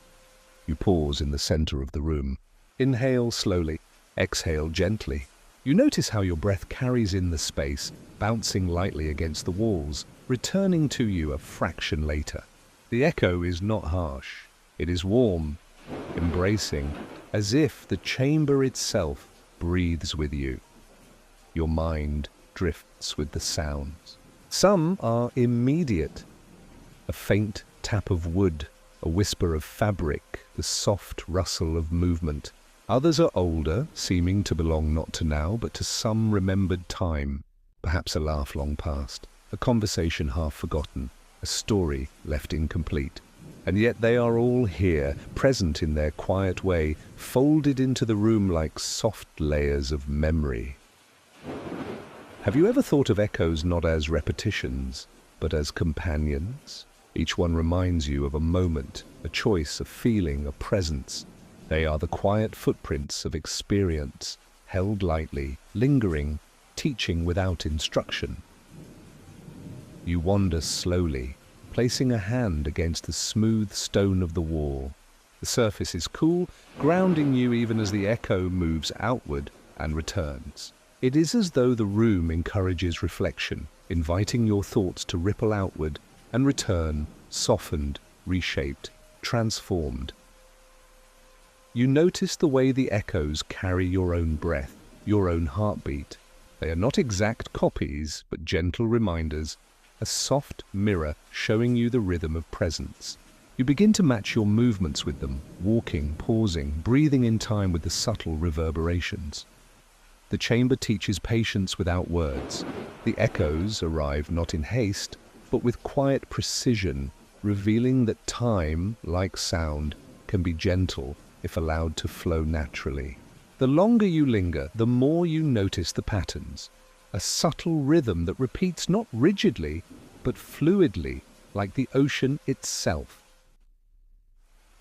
You pause in the center of the room. Inhale slowly, exhale gently. You notice how your breath carries in the space, bouncing lightly against the walls, returning to you a fraction later. The echo is not harsh. It is warm, embracing, as if the chamber itself breathes with you. Your mind drifts with the sounds. Some are immediate. A faint tap of wood, a whisper of fabric, the soft rustle of movement. Others are older, seeming to belong not to now, but to some remembered time. Perhaps a laugh long past, a conversation half forgotten, a story left incomplete. And yet they are all here, present in their quiet way, folded into the room like soft layers of memory. Have you ever thought of echoes not as repetitions, but as companions? Each one reminds you of a moment, a choice, a feeling, a presence. They are the quiet footprints of experience, held lightly, lingering, teaching without instruction. You wander slowly, placing a hand against the smooth stone of the wall. The surface is cool, grounding you even as the echo moves outward and returns. It is as though the room encourages reflection, inviting your thoughts to ripple outward and return, softened, reshaped, transformed. You notice the way the echoes carry your own breath, your own heartbeat. They are not exact copies, but gentle reminders, a soft mirror showing you the rhythm of presence. You begin to match your movements with them, walking, pausing, breathing in time with the subtle reverberations. The chamber teaches patience without words. The echoes arrive not in haste, but with quiet precision, revealing that time, like sound, can be gentle if allowed to flow naturally. The longer you linger, the more you notice the patterns, a subtle rhythm that repeats not rigidly, but fluidly, like the ocean itself.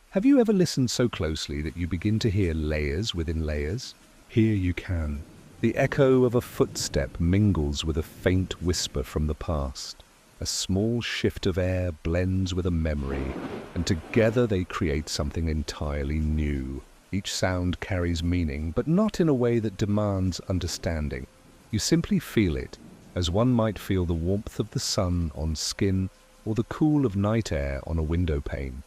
Have you ever listened so closely that you begin to hear layers within layers? Here you can. The echo of a footstep mingles with a faint whisper from the past. A small shift of air blends with a memory, and together they create something entirely new. Each sound carries meaning, but not in a way that demands understanding. You simply feel it, as one might feel the warmth of the sun on skin or the cool of night air on a window pane.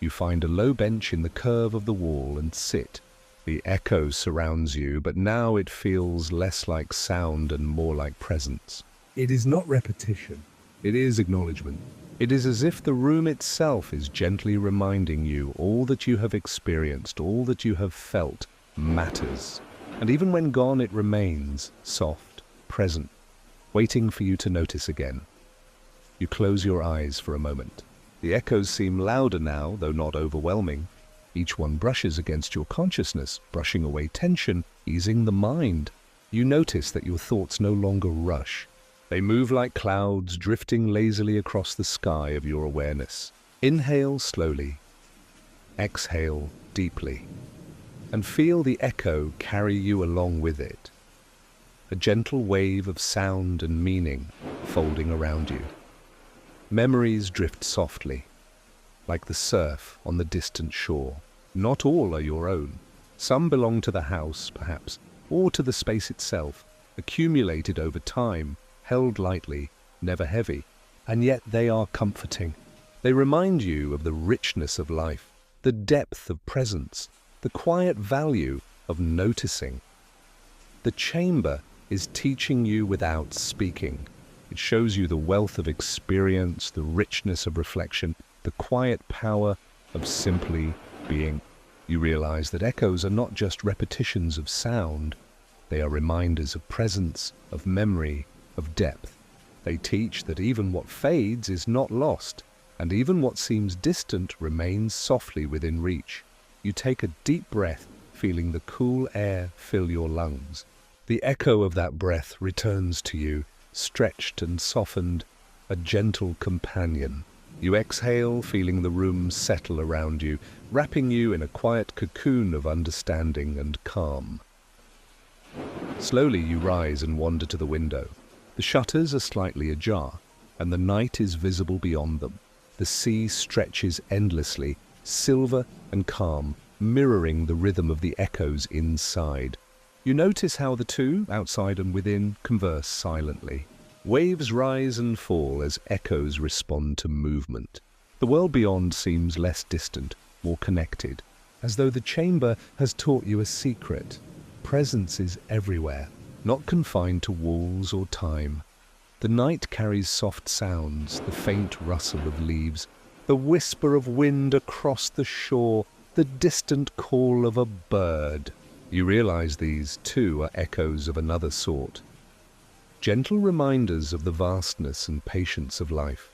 You find a low bench in the curve of the wall and sit. The echo surrounds you, but now it feels less like sound and more like presence. It is not repetition. It is acknowledgement. It is as if the room itself is gently reminding you all that you have experienced, all that you have felt, matters. And even when gone, it remains soft, present, waiting for you to notice again. You close your eyes for a moment. The echoes seem louder now, though not overwhelming. Each one brushes against your consciousness, brushing away tension, easing the mind. You notice that your thoughts no longer rush. They move like clouds, drifting lazily across the sky of your awareness. Inhale slowly. Exhale deeply. And feel the echo carry you along with it. A gentle wave of sound and meaning folding around you. Memories drift softly, like the surf on the distant shore. Not all are your own. Some belong to the house, perhaps, or to the space itself, accumulated over time, held lightly, never heavy. And yet they are comforting. They remind you of the richness of life, the depth of presence, the quiet value of noticing. The chamber is teaching you without speaking. It shows you the wealth of experience, the richness of reflection, the quiet power of simply being. You realize that echoes are not just repetitions of sound, they are reminders of presence, of memory, of depth. They teach that even what fades is not lost, and even what seems distant remains softly within reach. You take a deep breath, feeling the cool air fill your lungs. The echo of that breath returns to you, stretched and softened, a gentle companion. You exhale, feeling the room settle around you, wrapping you in a quiet cocoon of understanding and calm. Slowly you rise and wander to the window. The shutters are slightly ajar, and the night is visible beyond them. The sea stretches endlessly, silver and calm, mirroring the rhythm of the echoes inside. You notice how the two, outside and within, converse silently. Waves rise and fall as echoes respond to movement. The world beyond seems less distant, more connected, as though the chamber has taught you a secret. Presence is everywhere, not confined to walls or time. The night carries soft sounds, the faint rustle of leaves, the whisper of wind across the shore, the distant call of a bird. You realize these, too, are echoes of another sort. Gentle reminders of the vastness and patience of life.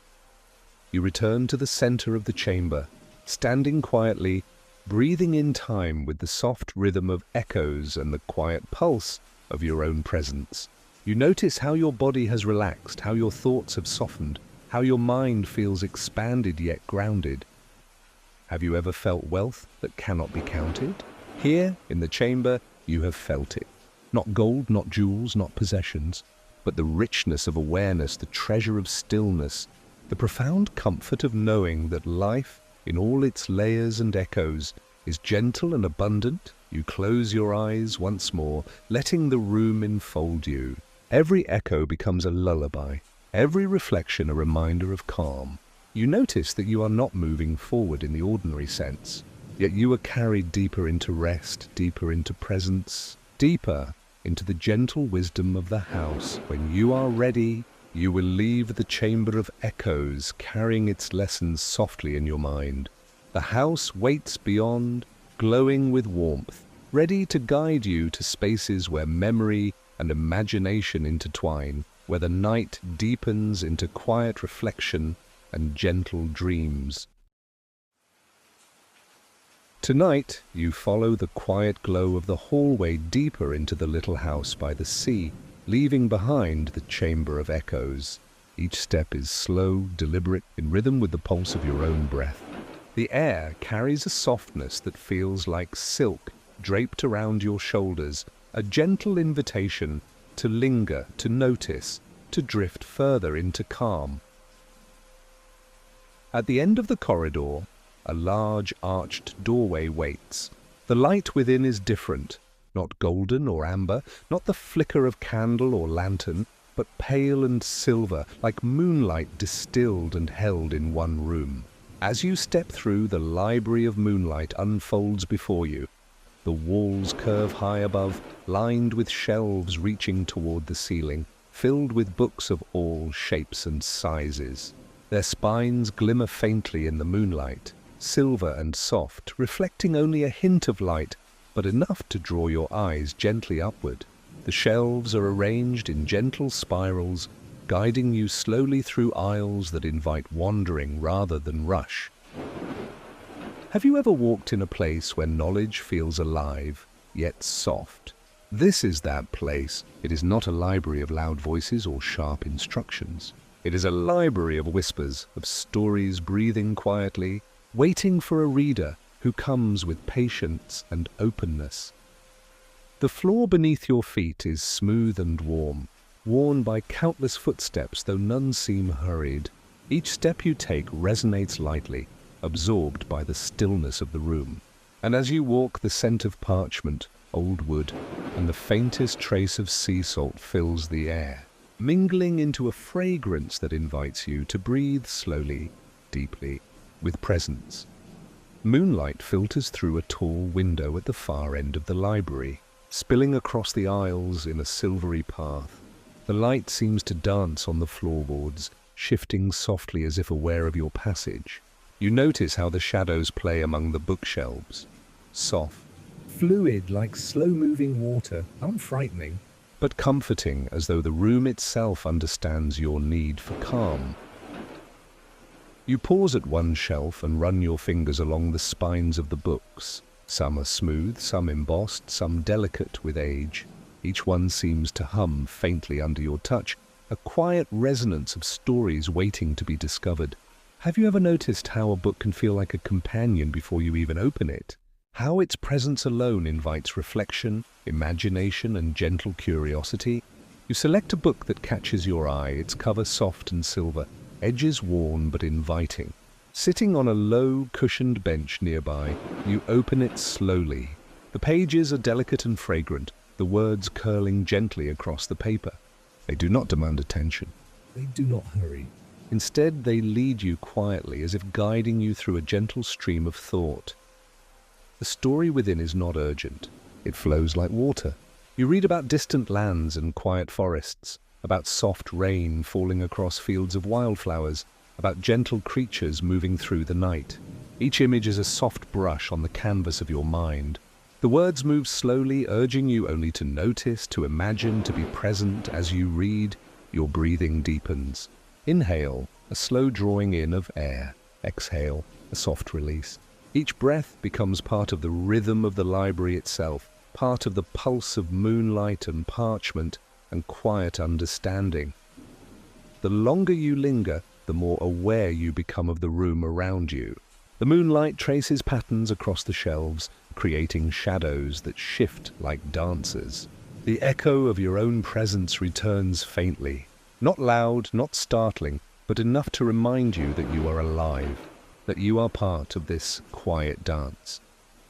You return to the center of the chamber, standing quietly, breathing in time with the soft rhythm of echoes and the quiet pulse of your own presence. You notice how your body has relaxed, how your thoughts have softened, how your mind feels expanded yet grounded. Have you ever felt wealth that cannot be counted? Here, in the chamber, you have felt it. Not gold, not jewels, not possessions, but the richness of awareness, the treasure of stillness, the profound comfort of knowing that life, in all its layers and echoes, is gentle and abundant. You close your eyes once more, letting the room enfold you. Every echo becomes a lullaby, every reflection a reminder of calm. You notice that you are not moving forward in the ordinary sense, yet you are carried deeper into rest, deeper into presence, deeper into the gentle wisdom of the house. When you are ready, you will leave the chamber of echoes, carrying its lessons softly in your mind. The house waits beyond, glowing with warmth, ready to guide you to spaces where memory and imagination intertwine, where the night deepens into quiet reflection and gentle dreams. Tonight, you follow the quiet glow of the hallway deeper into the little house by the sea, leaving behind the chamber of echoes. Each step is slow, deliberate, in rhythm with the pulse of your own breath. The air carries a softness that feels like silk draped around your shoulders, a gentle invitation to linger, to notice, to drift further into calm. At the end of the corridor, a large arched doorway waits. The light within is different, not golden or amber, not the flicker of candle or lantern, but pale and silver, like moonlight distilled and held in one room. As you step through, the library of moonlight unfolds before you. The walls curve high above, lined with shelves reaching toward the ceiling, filled with books of all shapes and sizes. Their spines glimmer faintly in the moonlight, silver and soft, reflecting only a hint of light, but enough to draw your eyes gently upward. The shelves are arranged in gentle spirals, guiding you slowly through aisles that invite wandering rather than rush. Have you ever walked in a place where knowledge feels alive, yet soft? This is that place. It is not a library of loud voices or sharp instructions. It is a library of whispers, of stories breathing quietly, waiting for a reader who comes with patience and openness. The floor beneath your feet is smooth and warm, worn by countless footsteps, though none seem hurried. Each step you take resonates lightly, absorbed by the stillness of the room. And as you walk, the scent of parchment, old wood, and the faintest trace of sea salt fills the air, mingling into a fragrance that invites you to breathe slowly, deeply, with presence. Moonlight filters through a tall window at the far end of the library, spilling across the aisles in a silvery path. The light seems to dance on the floorboards, shifting softly as if aware of your passage. You notice how the shadows play among the bookshelves. Soft, Fluid like slow-moving water, unfrightening. but comforting, as though the room itself understands your need for calm. You pause at one shelf and run your fingers along the spines of the books. Some are smooth, some embossed, some delicate with age. Each one seems to hum faintly under your touch, a quiet resonance of stories waiting to be discovered. Have you ever noticed how a book can feel like a companion before you even open it? How its presence alone invites reflection, imagination, and gentle curiosity? You select a book that catches your eye, its cover soft and silver, edges worn but inviting. Sitting on a low, cushioned bench nearby, you open it slowly. The pages are delicate and fragrant, the words curling gently across the paper. They do not demand attention. They do not hurry. Instead, they lead you quietly, as if guiding you through a gentle stream of thought. The story within is not urgent. It flows like water. You read about distant lands and quiet forests, about soft rain falling across fields of wildflowers, about gentle creatures moving through the night. Each image is a soft brush on the canvas of your mind. The words move slowly, urging you only to notice, to imagine, to be present. As you read, your breathing deepens. Inhale, a slow drawing in of air. Exhale, a soft release. Each breath becomes part of the rhythm of the library itself, part of the pulse of moonlight and parchment and quiet understanding. The longer you linger, the more aware you become of the room around you. The moonlight traces patterns across the shelves, creating shadows that shift like dancers. The echo of your own presence returns faintly, not loud, not startling, but enough to remind you that you are alive, that you are part of this quiet dance.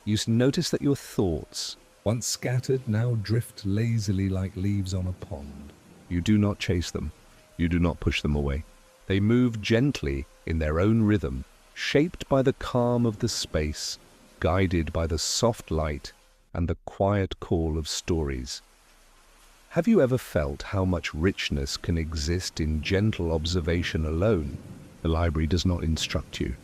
You notice that your thoughts, Once scattered, now drift lazily like leaves on a pond. you do not chase them, you do not push them away. They move gently in their own rhythm, shaped by the calm of the space, guided by the soft light and the quiet call of stories. Have you ever felt how much richness can exist in gentle observation alone? The library does not instruct you,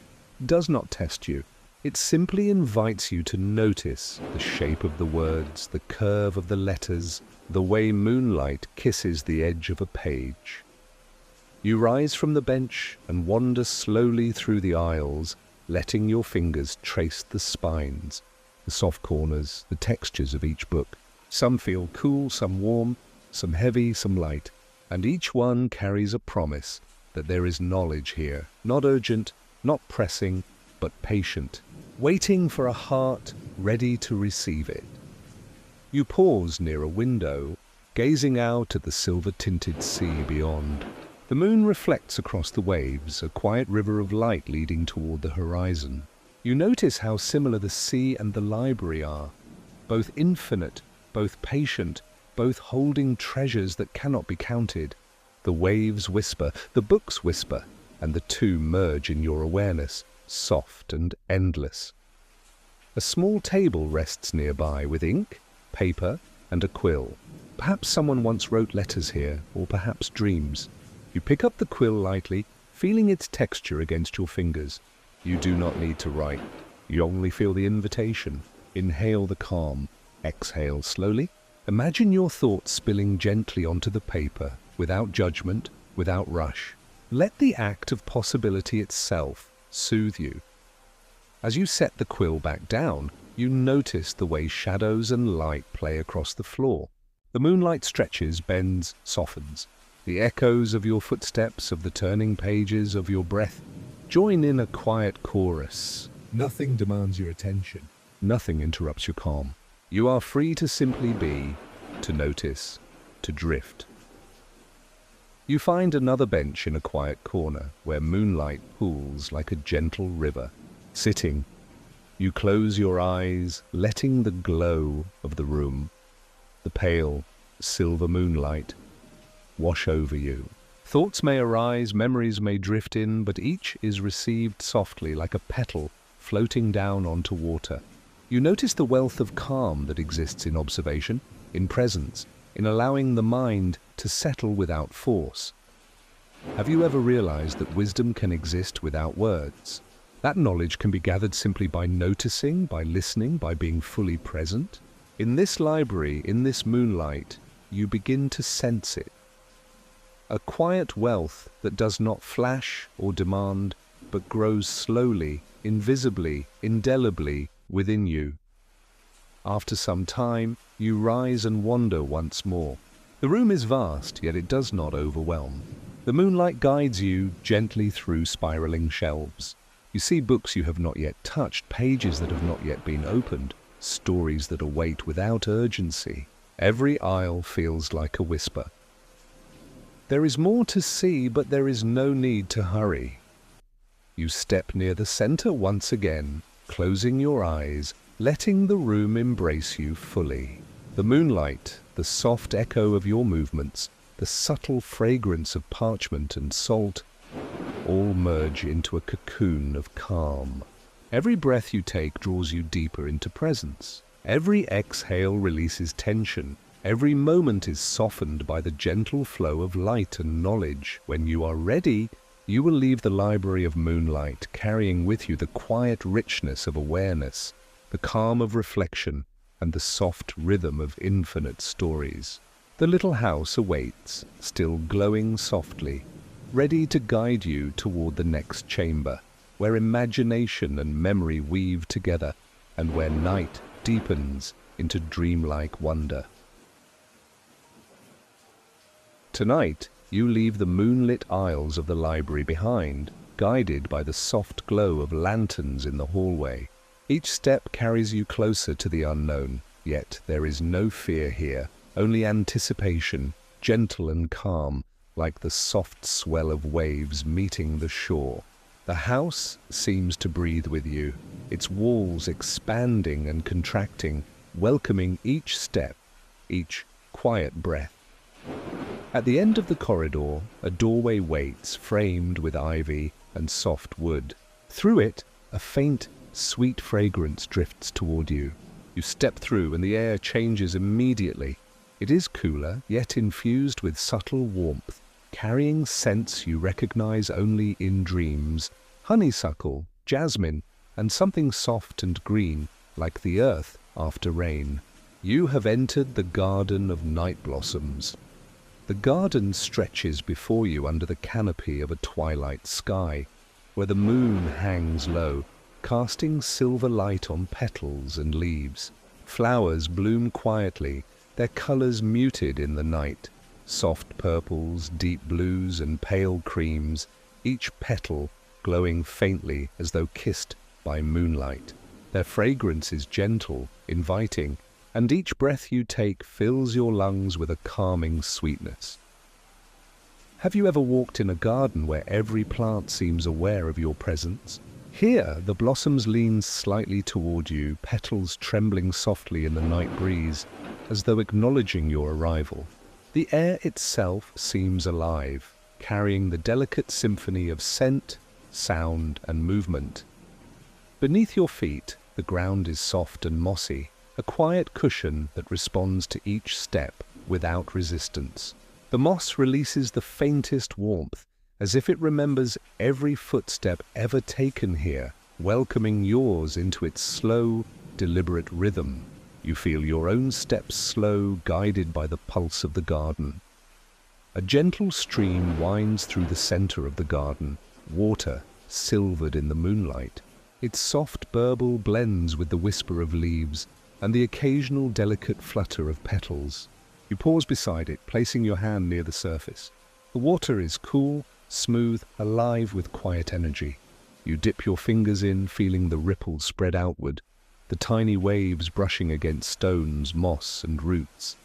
does not test you. It simply invites you to notice the shape of the words, the curve of the letters, the way moonlight kisses the edge of a page. You rise from the bench and wander slowly through the aisles, letting your fingers trace the spines, the soft corners, the textures of each book. Some feel cool, some warm, some heavy, some light, and each one carries a promise that there is knowledge here, not urgent, not pressing, but patient, waiting for a heart ready to receive it. You pause near a window, gazing out at the silver-tinted sea beyond. The moon reflects across the waves, a quiet river of light leading toward the horizon. You notice how similar the sea and the library are, both infinite, both patient, both holding treasures that cannot be counted. The waves whisper, the books whisper, and the two merge in your awareness, soft and endless. A small table rests nearby with ink, paper, and a quill. Perhaps someone once wrote letters here, or perhaps dreams. You pick up the quill lightly, feeling its texture against your fingers. You do not need to write. You only feel the invitation. Inhale the calm. Exhale slowly. Imagine your thoughts spilling gently onto the paper, without judgment, without rush. Let the act of possibility itself soothe you. As you set the quill back down, you notice the way shadows and light play across the floor. The moonlight stretches, bends, softens. The echoes of your footsteps, of the turning pages, of your breath, join in a quiet chorus. Nothing demands your attention. Nothing interrupts your calm. You are free to simply be, to notice, to drift. You find another bench in a quiet corner where moonlight pools like a gentle river. Sitting, you close your eyes, letting the glow of the room, the pale, silver moonlight, wash over you. Thoughts may arise, memories may drift in, but each is received softly like a petal floating down onto water. You notice the wealth of calm that exists in observation, in presence, in allowing the mind to settle without force. Have you ever realized that wisdom can exist without words? That knowledge can be gathered simply by noticing, by listening, by being fully present. In this library, in this moonlight, you begin to sense it. A quiet wealth that does not flash or demand, but grows slowly, invisibly, indelibly within you. After some time, you rise and wander once more. The room is vast, yet it does not overwhelm. The moonlight guides you gently through spiraling shelves. You see books you have not yet touched, pages that have not yet been opened, stories that await without urgency. Every aisle feels like a whisper. There is more to see, but there is no need to hurry. You step near the center once again, closing your eyes, letting the room embrace you fully. The moonlight, the soft echo of your movements, the subtle fragrance of parchment and salt, all merge into a cocoon of calm. Every breath you take draws you deeper into presence. Every exhale releases tension. Every moment is softened by the gentle flow of light and knowledge. When you are ready, you will leave the library of moonlight, carrying with you the quiet richness of awareness, the calm of reflection, and the soft rhythm of infinite stories. The little house awaits, still glowing softly, ready to guide you toward the next chamber, where imagination and memory weave together, and where night deepens into dreamlike wonder. Tonight, you leave the moonlit aisles of the library behind, guided by the soft glow of lanterns in the hallway. Each step carries you closer to the unknown, yet there is no fear here, only anticipation, gentle and calm, like the soft swell of waves meeting the shore. The house seems to breathe with you, its walls expanding and contracting, welcoming each step, each quiet breath. At the end of the corridor, a doorway waits, framed with ivy and soft wood. Through it, a faint, sweet fragrance drifts toward you. You step through and the air changes immediately. It is cooler, yet infused with subtle warmth, carrying scents you recognize only in dreams: honeysuckle, jasmine, and something soft and green, like the earth after rain. You have entered the garden of night blossoms. The garden stretches before you under the canopy of a twilight sky, where the moon hangs low, casting silver light on petals and leaves. Flowers bloom quietly, their colors muted in the night. Soft purples, deep blues, and pale creams, each petal glowing faintly as though kissed by moonlight. Their fragrance is gentle, inviting, and each breath you take fills your lungs with a calming sweetness. Have you ever walked in a garden where every plant seems aware of your presence? Here, the blossoms lean slightly toward you, petals trembling softly in the night breeze, as though acknowledging your arrival. The air itself seems alive, carrying the delicate symphony of scent, sound, and movement. Beneath your feet, the ground is soft and mossy, a quiet cushion that responds to each step without resistance. The moss releases the faintest warmth, as if it remembers every footstep ever taken here, welcoming yours into its slow, deliberate rhythm. You feel your own steps slow, guided by the pulse of the garden. A gentle stream winds through the center of the garden, water silvered in the moonlight. Its soft burble blends with the whisper of leaves and the occasional delicate flutter of petals. You pause beside it, placing your hand near the surface. The water is cool, smooth, alive with quiet energy. You dip your fingers in, feeling the ripples spread outward, the tiny waves brushing against stones, moss, and roots.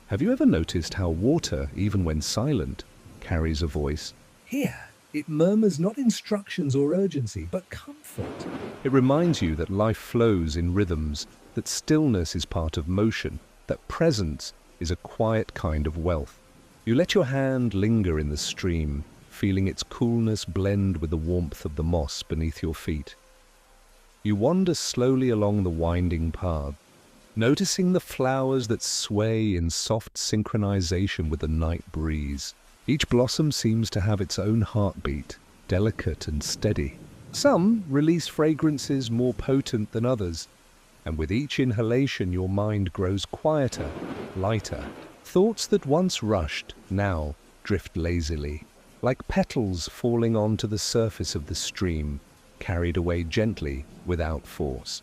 Have you ever noticed how water, even when silent, carries a voice? Here, it murmurs not instructions or urgency, but comfort. It reminds you that life flows in rhythms, that stillness is part of motion, that presence is a quiet kind of wealth. You let your hand linger in the stream, feeling its coolness blend with the warmth of the moss beneath your feet. You wander slowly along the winding path, noticing the flowers that sway in soft synchronization with the night breeze. Each blossom seems to have its own heartbeat, delicate and steady. Some release fragrances more potent than others, and with each inhalation your mind grows quieter, lighter. Thoughts that once rushed now drift lazily, like petals falling onto the surface of the stream, carried away gently without force.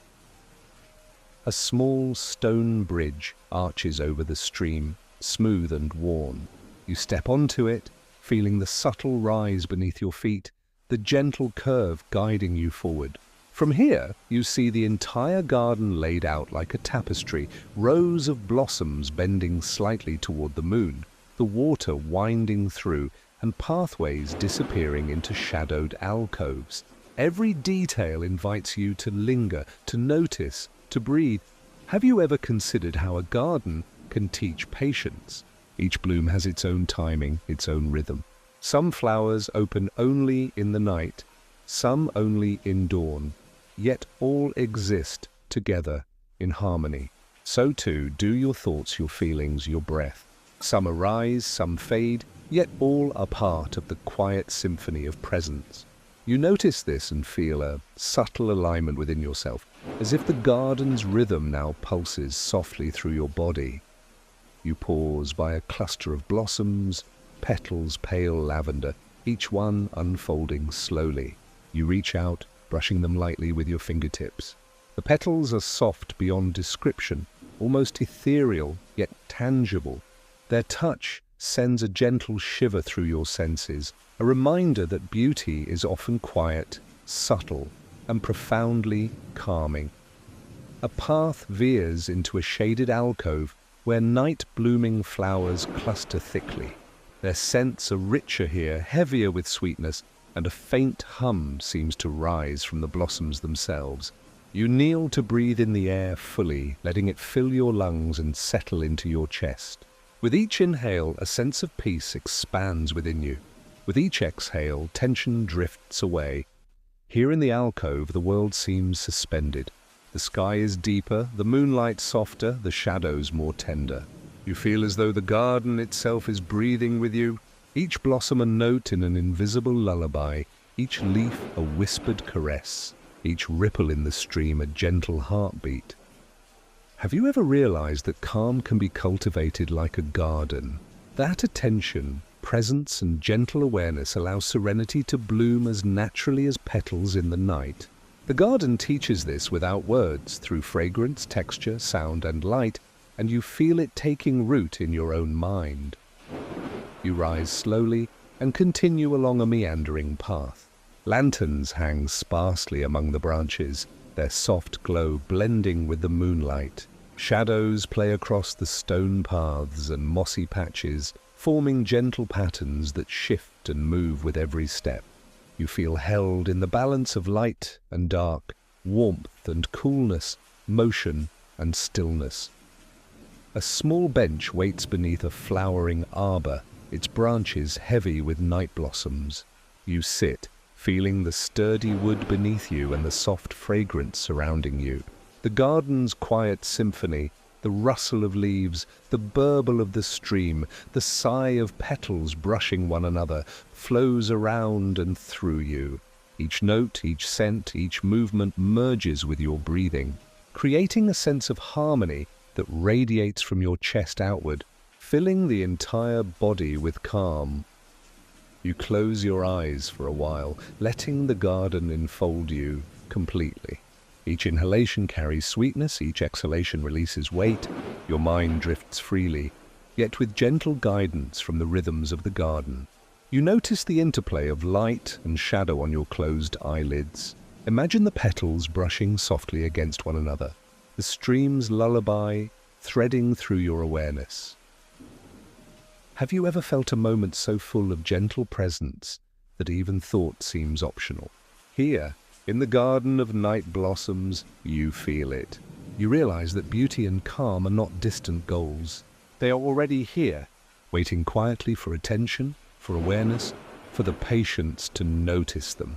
A small stone bridge arches over the stream, smooth and worn. You step onto it, feeling the subtle rise beneath your feet, the gentle curve guiding you forward. From here, you see the entire garden laid out like a tapestry, rows of blossoms bending slightly toward the moon, the water winding through, and pathways disappearing into shadowed alcoves. Every detail invites you to linger, to notice, to breathe. Have you ever considered how a garden can teach patience? Each bloom has its own timing, its own rhythm. Some flowers open only in the night, some only in dawn, yet all exist together in harmony. So too do your thoughts, your feelings, your breath. Some arise, some fade, yet all are part of the quiet symphony of presence. You notice this and feel a subtle alignment within yourself, as if the garden's rhythm now pulses softly through your body. You pause by a cluster of blossoms, petals pale lavender, each one unfolding slowly. You reach out, brushing them lightly with your fingertips. The petals are soft beyond description, almost ethereal, yet tangible. Their touch sends a gentle shiver through your senses, a reminder that beauty is often quiet, subtle, and profoundly calming. A path veers into a shaded alcove where night-blooming flowers cluster thickly. Their scents are richer here, heavier with sweetness, and a faint hum seems to rise from the blossoms themselves. You kneel to breathe in the air fully, letting it fill your lungs and settle into your chest. With each inhale, a sense of peace expands within you. With each exhale, tension drifts away. Here in the alcove, the world seems suspended. The sky is deeper, the moonlight softer, the shadows more tender. You feel as though the garden itself is breathing with you, each blossom a note in an invisible lullaby, each leaf a whispered caress, each ripple in the stream a gentle heartbeat. Have you ever realized that calm can be cultivated like a garden? That attention, presence, and gentle awareness allow serenity to bloom as naturally as petals in the night. The garden teaches this without words, through fragrance, texture, sound, and light, and you feel it taking root in your own mind. You rise slowly and continue along a meandering path. Lanterns hang sparsely among the branches, their soft glow blending with the moonlight. Shadows play across the stone paths and mossy patches, forming gentle patterns that shift and move with every step. You feel held in the balance of light and dark, warmth and coolness, motion and stillness. A small bench waits beneath a flowering arbor, its branches heavy with night blossoms. You sit, feeling the sturdy wood beneath you and the soft fragrance surrounding you. The garden's quiet symphony, the rustle of leaves, the burble of the stream, the sigh of petals brushing one another, flows around and through you. Each note, each scent, each movement merges with your breathing, creating a sense of harmony that radiates from your chest outward, filling the entire body with calm. You close your eyes for a while, letting the garden enfold you completely. Each inhalation carries sweetness, each exhalation releases weight, your mind drifts freely, yet with gentle guidance from the rhythms of the garden. You notice the interplay of light and shadow on your closed eyelids. Imagine the petals brushing softly against one another, the stream's lullaby threading through your awareness. Have you ever felt a moment so full of gentle presence that even thought seems optional? Here, in the garden of night blossoms, you feel it. You realize that beauty and calm are not distant goals. They are already here, waiting quietly for attention, for awareness, for the patience to notice them.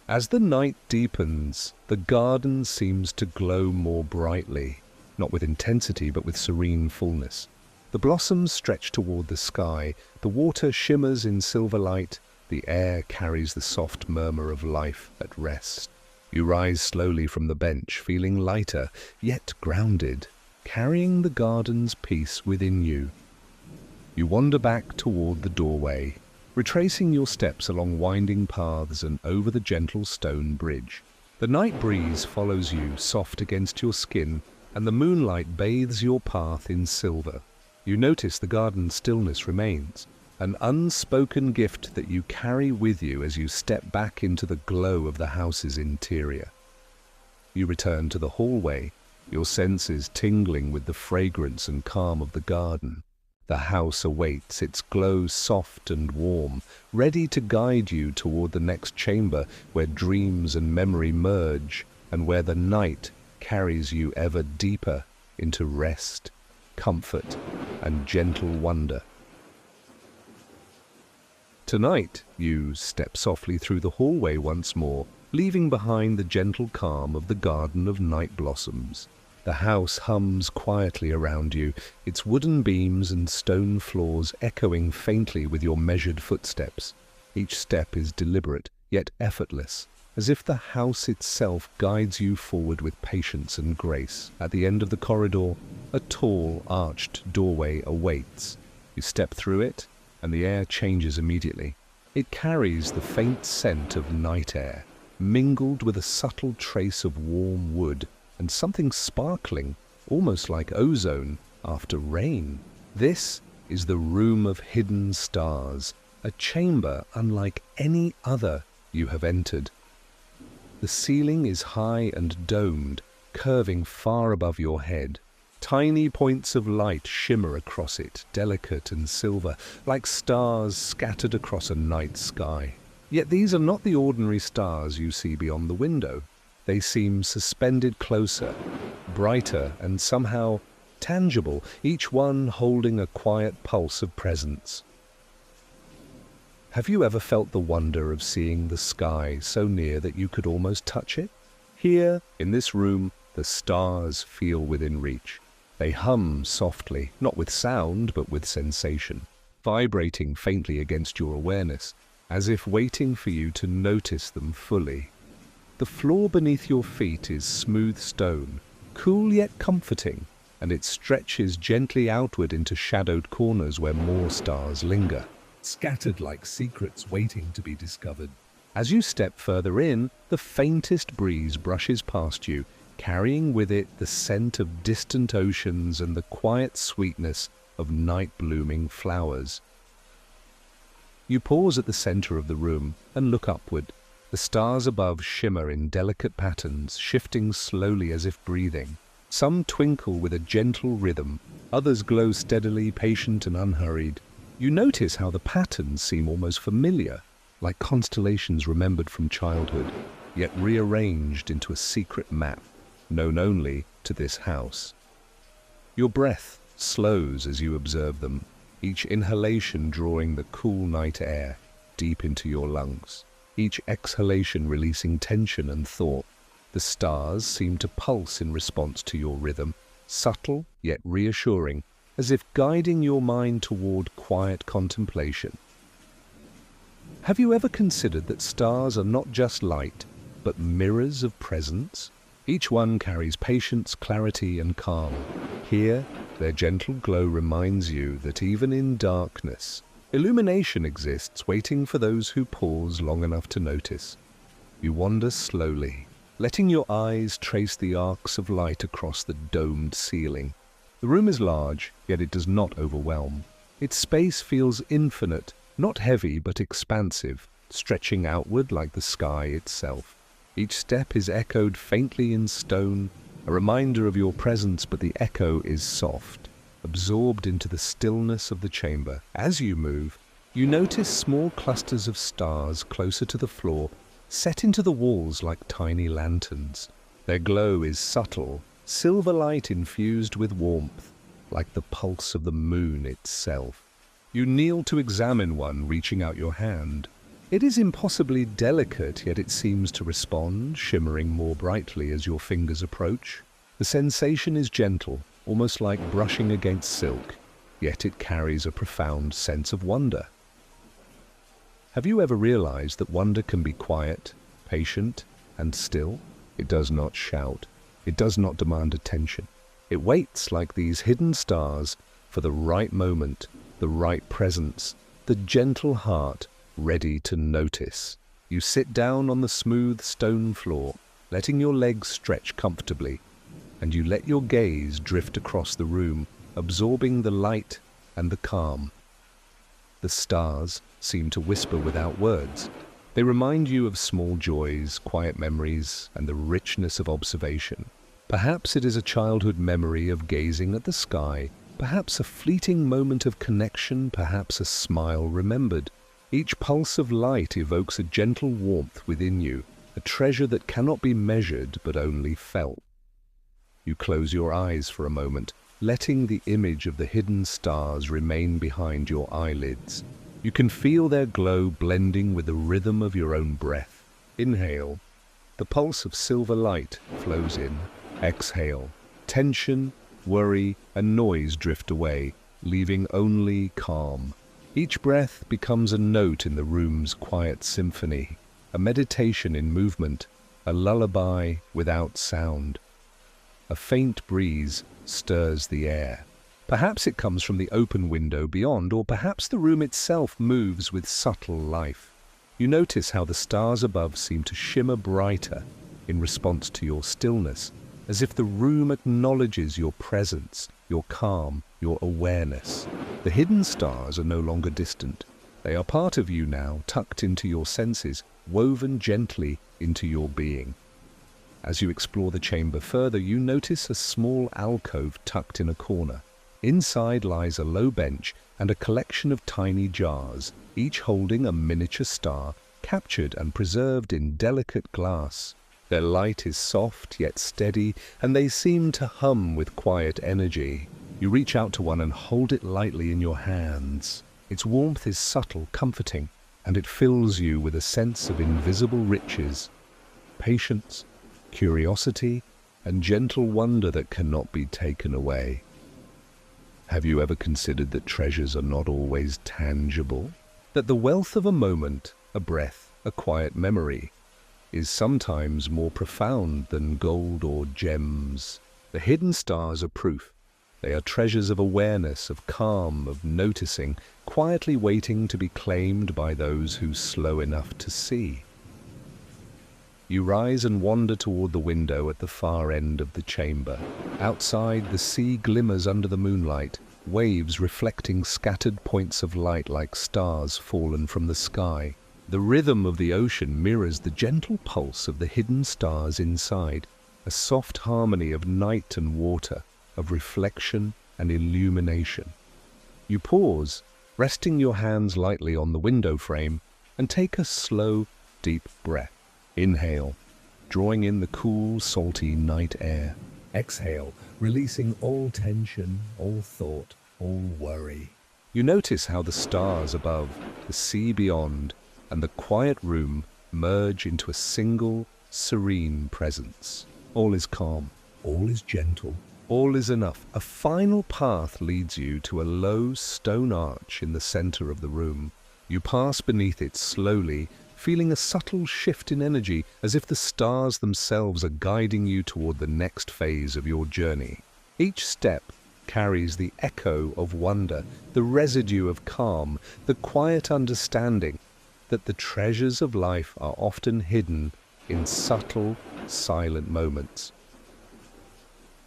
As the night deepens, the garden seems to glow more brightly, not with intensity but with serene fullness. The blossoms stretch toward the sky, the water shimmers in silver light, The air carries the soft murmur of life at rest. You rise slowly from the bench, feeling lighter, yet grounded, carrying the garden's peace within you. You wander back toward the doorway, retracing your steps along winding paths and over the gentle stone bridge. The night breeze follows you, soft against your skin, and the moonlight bathes your path in silver. You notice the garden's stillness remains, an unspoken gift that you carry with you as you step back into the glow of the house's interior. You return to the hallway, your senses tingling with the fragrance and calm of the garden. The house awaits, its glow soft and warm, ready to guide you toward the next chamber where dreams and memory merge, and where the night carries you ever deeper into rest, comfort, and gentle wonder. Tonight, you step softly through the hallway once more, leaving behind the gentle calm of the garden of night blossoms. The house hums quietly around you, its wooden beams and stone floors echoing faintly with your measured footsteps. Each step is deliberate, yet effortless, as if the house itself guides you forward with patience and grace. At the end of the corridor, a tall, arched doorway awaits. You step through it, and the air changes immediately. It carries the faint scent of night air, mingled with a subtle trace of warm wood and something sparkling, almost like ozone after rain. This is the Room of Hidden Stars, a chamber unlike any other you have entered. The ceiling is high and domed, curving far above your head. Tiny points of light shimmer across it, delicate and silver, like stars scattered across a night sky. Yet these are not the ordinary stars you see beyond the window. They seem suspended closer, brighter and somehow tangible, each one holding a quiet pulse of presence. Have you ever felt the wonder of seeing the sky so near that you could almost touch it? Here, in this room, the stars feel within reach. They hum softly, not with sound, but with sensation, vibrating faintly against your awareness, as if waiting for you to notice them fully. The floor beneath your feet is smooth stone, cool yet comforting, and it stretches gently outward into shadowed corners where more stars linger, scattered like secrets waiting to be discovered. As you step further in, the faintest breeze brushes past you, carrying with it the scent of distant oceans and the quiet sweetness of night-blooming flowers. You pause at the center of the room and look upward. The stars above shimmer in delicate patterns, shifting slowly as if breathing. Some twinkle with a gentle rhythm, others glow steadily, patient and unhurried. You notice how the patterns seem almost familiar, like constellations remembered from childhood, yet rearranged into a secret map, known only to this house. Your breath slows as you observe them, each inhalation drawing the cool night air deep into your lungs, each exhalation releasing tension and thought. The stars seem to pulse in response to your rhythm, subtle yet reassuring, as if guiding your mind toward quiet contemplation. Have you ever considered that stars are not just light, but mirrors of presence? Each one carries patience, clarity, and calm. Here, their gentle glow reminds you that even in darkness, illumination exists, waiting for those who pause long enough to notice. You wander slowly, letting your eyes trace the arcs of light across the domed ceiling. The room is large, yet it does not overwhelm. Its space feels infinite, not heavy but expansive, stretching outward like the sky itself. Each step is echoed faintly in stone, a reminder of your presence, but the echo is soft, absorbed into the stillness of the chamber. As you move, you notice small clusters of stars closer to the floor, set into the walls like tiny lanterns. Their glow is subtle, silver light infused with warmth, like the pulse of the moon itself. You kneel to examine one, reaching out your hand. It is impossibly delicate, yet it seems to respond, shimmering more brightly as your fingers approach. The sensation is gentle, almost like brushing against silk, yet it carries a profound sense of wonder. Have you ever realized that wonder can be quiet, patient, and still? It does not shout. It does not demand attention. It waits like these hidden stars for the right moment, the right presence, the gentle heart ready to notice. You sit down on the smooth stone floor, letting your legs stretch comfortably, and you let your gaze drift across the room, absorbing the light and the calm. The stars seem to whisper without words. They remind you of small joys, quiet memories, and the richness of observation. Perhaps it is a childhood memory of gazing at the sky, perhaps a fleeting moment of connection, perhaps a smile remembered. Each pulse of light evokes a gentle warmth within you, a treasure that cannot be measured but only felt. You close your eyes for a moment, letting the image of the hidden stars remain behind your eyelids. You can feel their glow blending with the rhythm of your own breath. Inhale. The pulse of silver light flows in. Exhale. Tension, worry, and noise drift away, leaving only calm. Each breath becomes a note in the room's quiet symphony, a meditation in movement, a lullaby without sound. A faint breeze stirs the air. Perhaps it comes from the open window beyond, or perhaps the room itself moves with subtle life. You notice how the stars above seem to shimmer brighter in response to your stillness, as if the room acknowledges your presence, your calm, your awareness. The hidden stars are no longer distant. They are part of you now, tucked into your senses, woven gently into your being. As you explore the chamber further, you notice a small alcove tucked in a corner. Inside lies a low bench and a collection of tiny jars, each holding a miniature star, captured and preserved in delicate glass. Their light is soft yet steady, and they seem to hum with quiet energy. You reach out to one and hold it lightly in your hands. Its warmth is subtle, comforting, and it fills you with a sense of invisible riches, patience, curiosity, and gentle wonder that cannot be taken away. Have you ever considered that treasures are not always tangible? That the wealth of a moment, a breath, a quiet memory, is sometimes more profound than gold or gems? The hidden stars are proof. They are treasures of awareness, of calm, of noticing, quietly waiting to be claimed by those who slow enough to see. You rise and wander toward the window at the far end of the chamber. Outside, the sea glimmers under the moonlight, waves reflecting scattered points of light like stars fallen from the sky. The rhythm of the ocean mirrors the gentle pulse of the hidden stars inside, a soft harmony of night and water, of reflection and illumination. You pause, resting your hands lightly on the window frame, and take a slow, deep breath. Inhale, drawing in the cool, salty night air. Exhale, releasing all tension, all thought, all worry. You notice how the stars above, the sea beyond, and the quiet room merge into a single, serene presence. All is calm. All is gentle. All is enough. A final path leads you to a low stone arch in the center of the room. You pass beneath it slowly, feeling a subtle shift in energy, as if the stars themselves are guiding you toward the next phase of your journey. Each step carries the echo of wonder, the residue of calm, the quiet understanding that the treasures of life are often hidden in subtle, silent moments.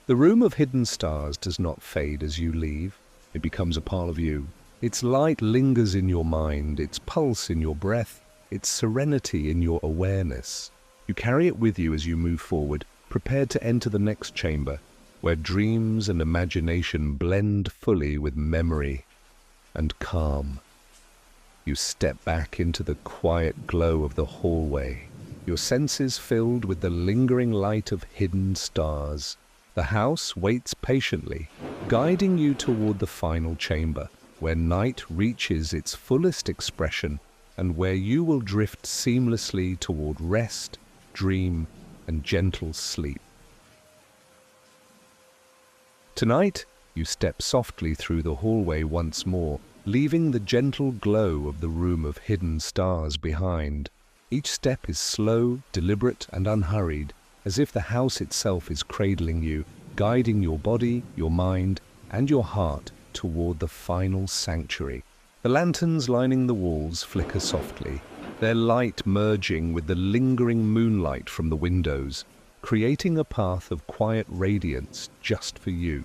The room of hidden stars does not fade as you leave. It becomes a part of you. Its light lingers in your mind, its pulse in your breath, its serenity in your awareness. You carry it with you as you move forward, prepared to enter the next chamber, where dreams and imagination blend fully with memory and calm. You step back into the quiet glow of the hallway, your senses filled with the lingering light of hidden stars. The house waits patiently, guiding you toward the final chamber, where night reaches its fullest expression and where you will drift seamlessly toward rest, dream, and gentle sleep. Tonight, you step softly through the hallway once more, leaving the gentle glow of the room of hidden stars behind. Each step is slow, deliberate, and unhurried, as if the house itself is cradling you, guiding your body, your mind, and your heart toward the final sanctuary. The lanterns lining the walls flicker softly, their light merging with the lingering moonlight from the windows, creating a path of quiet radiance just for you.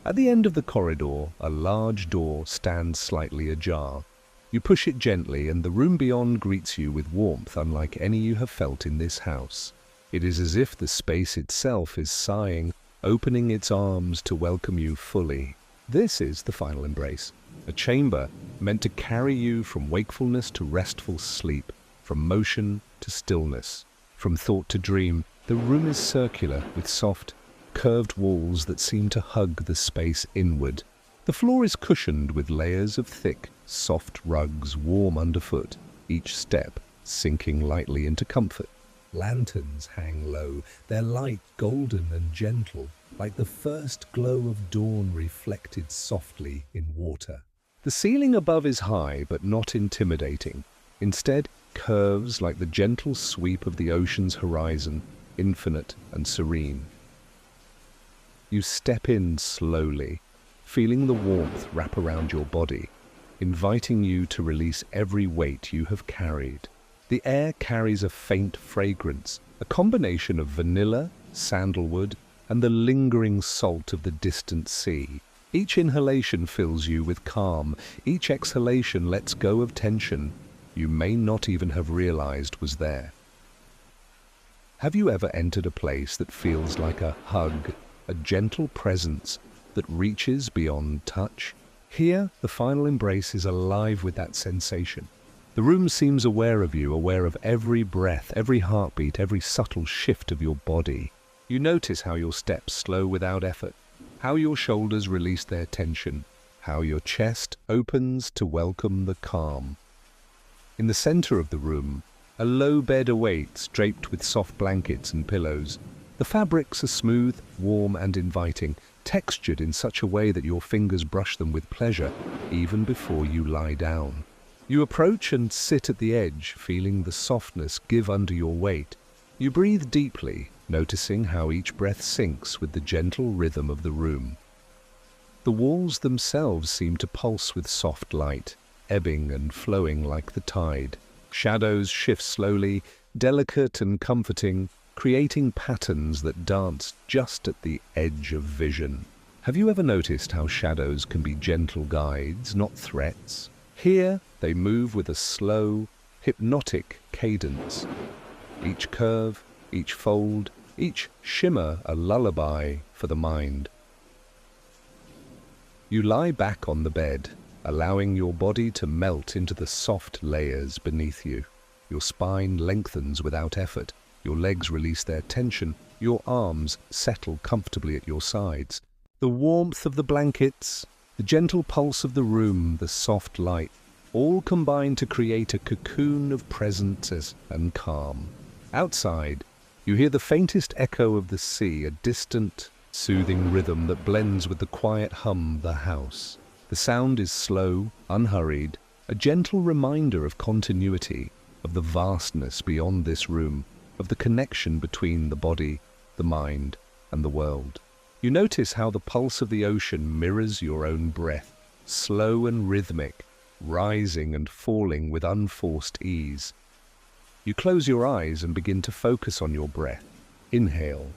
At the end of the corridor, a large door stands slightly ajar. You push it gently, and the room beyond greets you with warmth unlike any you have felt in this house. It is as if the space itself is sighing, opening its arms to welcome you fully. This is the final embrace, a chamber meant to carry you from wakefulness to restful sleep, from motion to stillness, from thought to dream. The room is circular, with soft, curved walls that seem to hug the space inward. The floor is cushioned with layers of thick, soft rugs warm underfoot, each step sinking lightly into comfort. Lanterns hang low, their light golden and gentle, like the first glow of dawn reflected softly in water. The ceiling above is high but not intimidating. Instead, curves like the gentle sweep of the ocean's horizon, infinite and serene. You step in slowly, feeling the warmth wrap around your body, inviting you to release every weight you have carried. The air carries a faint fragrance, a combination of vanilla, sandalwood, and the lingering salt of the distant sea. Each inhalation fills you with calm, each exhalation lets go of tension you may not even have realized was there. Have you ever entered a place that feels like a hug, a gentle presence that reaches beyond touch? Here, the final embrace is alive with that sensation. The room seems aware of you, aware of every breath, every heartbeat, every subtle shift of your body. You notice how your steps slow without effort, how your shoulders release their tension, how your chest opens to welcome the calm. In the center of the room, a low bed awaits, draped with soft blankets and pillows. The fabrics are smooth, warm, and inviting, textured in such a way that your fingers brush them with pleasure even before you lie down. You approach and sit at the edge, feeling the softness give under your weight. You breathe deeply, noticing how each breath syncs with the gentle rhythm of the room. The walls themselves seem to pulse with soft light, ebbing and flowing like the tide. Shadows shift slowly, delicate and comforting, creating patterns that dance just at the edge of vision. Have you ever noticed how shadows can be gentle guides, not threats? Here, they move with a slow, hypnotic cadence. Each curve, each fold, each shimmer a lullaby for the mind. You lie back on the bed, allowing your body to melt into the soft layers beneath you. Your spine lengthens without effort. Your legs release their tension. Your arms settle comfortably at your sides. The warmth of the blankets, the gentle pulse of the room, the soft light, all combine to create a cocoon of presence and calm. Outside, you hear the faintest echo of the sea, a distant, soothing rhythm that blends with the quiet hum of the house. The sound is slow, unhurried, a gentle reminder of continuity, of the vastness beyond this room, of the connection between the body, the mind, and the world. You notice how the pulse of the ocean mirrors your own breath, slow and rhythmic, rising and falling with unforced ease. You close your eyes and begin to focus on your breath. Inhale,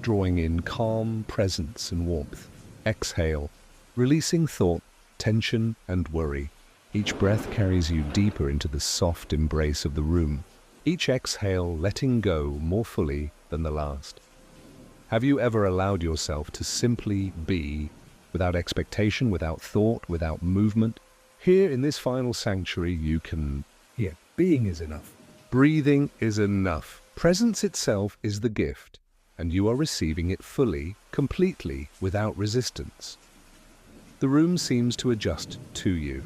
drawing in calm presence and warmth. Exhale, releasing thought, tension, and worry. Each breath carries you deeper into the soft embrace of the room. Each exhale letting go more fully than the last. Have you ever allowed yourself to simply be, without expectation, without thought, without movement? Here in this final sanctuary you can... Here, being is enough. Breathing is enough. Presence itself is the gift, and you are receiving it fully, completely, without resistance. The room seems to adjust to you.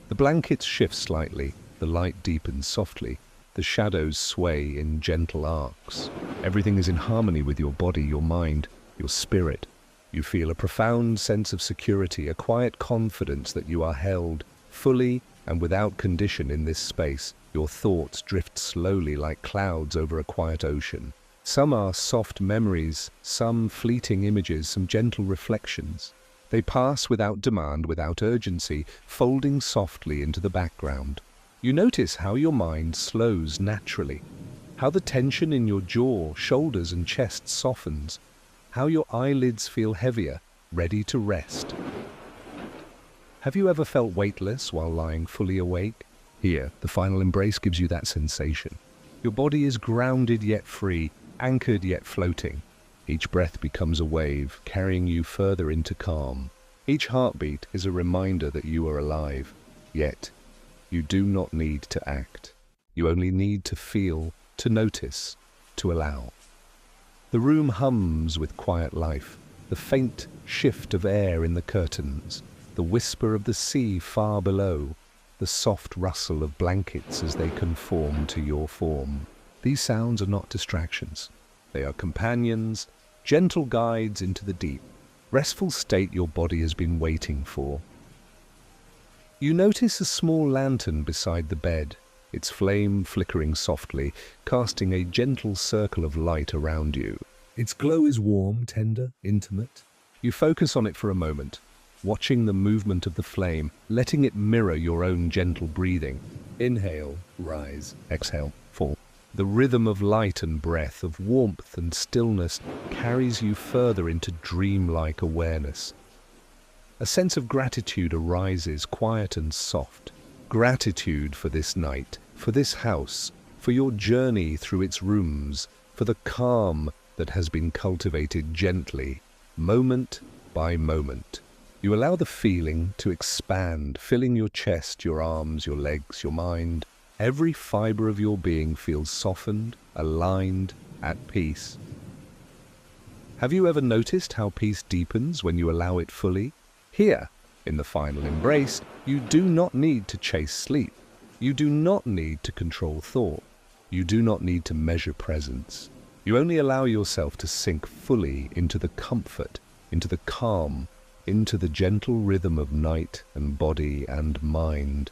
The blankets shift slightly, the light deepens softly, the shadows sway in gentle arcs. Everything is in harmony with your body, your mind, your spirit. You feel a profound sense of security, a quiet confidence that you are held fully and without condition in this space. Your thoughts drift slowly like clouds over a quiet ocean. Some are soft memories, some fleeting images, some gentle reflections. They pass without demand, without urgency, folding softly into the background. You notice how your mind slows naturally, how the tension in your jaw, shoulders and chest softens, how your eyelids feel heavier, ready to rest. Have you ever felt weightless while lying fully awake? Here, the final embrace gives you that sensation. Your body is grounded yet free, anchored yet floating. Each breath becomes a wave, carrying you further into calm. Each heartbeat is a reminder that you are alive. Yet, you do not need to act. You only need to feel, to notice, to allow. The room hums with quiet life, the faint shift of air in the curtains, the whisper of the sea far below, the soft rustle of blankets as they conform to your form. These sounds are not distractions. They are companions, gentle guides into the deep, restful state your body has been waiting for. You notice a small lantern beside the bed, its flame flickering softly, casting a gentle circle of light around you. Its glow is warm, tender, intimate. You focus on it for a moment, watching the movement of the flame, letting it mirror your own gentle breathing. Inhale, rise. Exhale, fall. The rhythm of light and breath, of warmth and stillness, carries you further into dreamlike awareness. A sense of gratitude arises, quiet and soft. Gratitude for this night, for this house, for your journey through its rooms, for the calm that has been cultivated gently, moment by moment. You allow the feeling to expand, filling your chest, your arms, your legs, your mind. Every fiber of your being feels softened, aligned, at peace. Have you ever noticed how peace deepens when you allow it fully? Here, in the final embrace, you do not need to chase sleep. You do not need to control thought. You do not need to measure presence. You only allow yourself to sink fully into the comfort, into the calm, into the gentle rhythm of night and body and mind.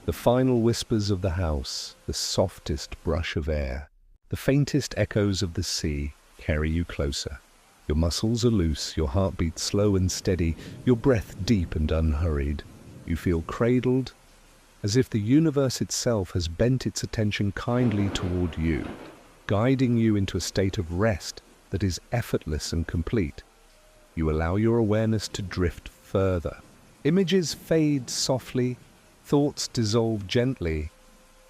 The final whispers of the house, the softest brush of air, the faintest echoes of the sea carry you closer. Your muscles are loose, your heartbeat slow and steady, your breath deep and unhurried. You feel cradled, as if the universe itself has bent its attention kindly toward you, guiding you into a state of rest that is effortless and complete. You allow your awareness to drift further. Images fade softly, thoughts dissolve gently,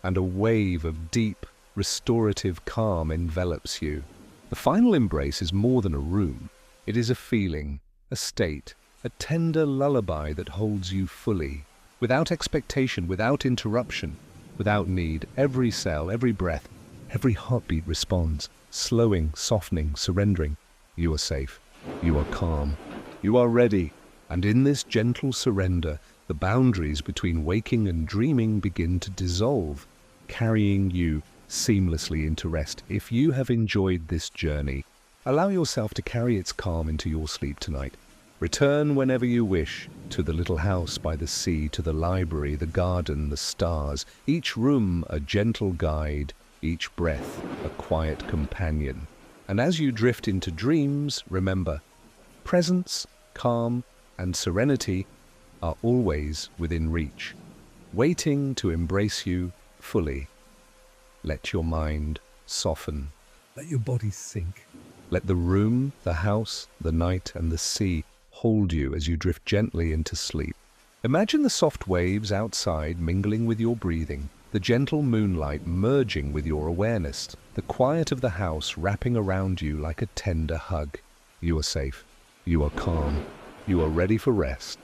and a wave of deep, restorative calm envelops you. The final embrace is more than a room. It is a feeling, a state, a tender lullaby that holds you fully, without expectation, without interruption, without need. Every cell, every breath, every heartbeat responds, slowing, softening, surrendering. You are safe. You are calm. You are ready. And in this gentle surrender, the boundaries between waking and dreaming begin to dissolve, carrying you seamlessly into rest. If you have enjoyed this journey, allow yourself to carry its calm into your sleep tonight. Return whenever you wish to the little house by the sea, to the library, the garden, the stars. Each room a gentle guide, each breath a quiet companion. And as you drift into dreams, remember, presence, calm, and serenity are always within reach, waiting to embrace you fully. Let your mind soften. Let your body sink. Let the room, the house, the night, and the sea hold you as you drift gently into sleep. Imagine the soft waves outside mingling with your breathing, the gentle moonlight merging with your awareness, the quiet of the house wrapping around you like a tender hug. You are safe. You are calm. You are ready for rest.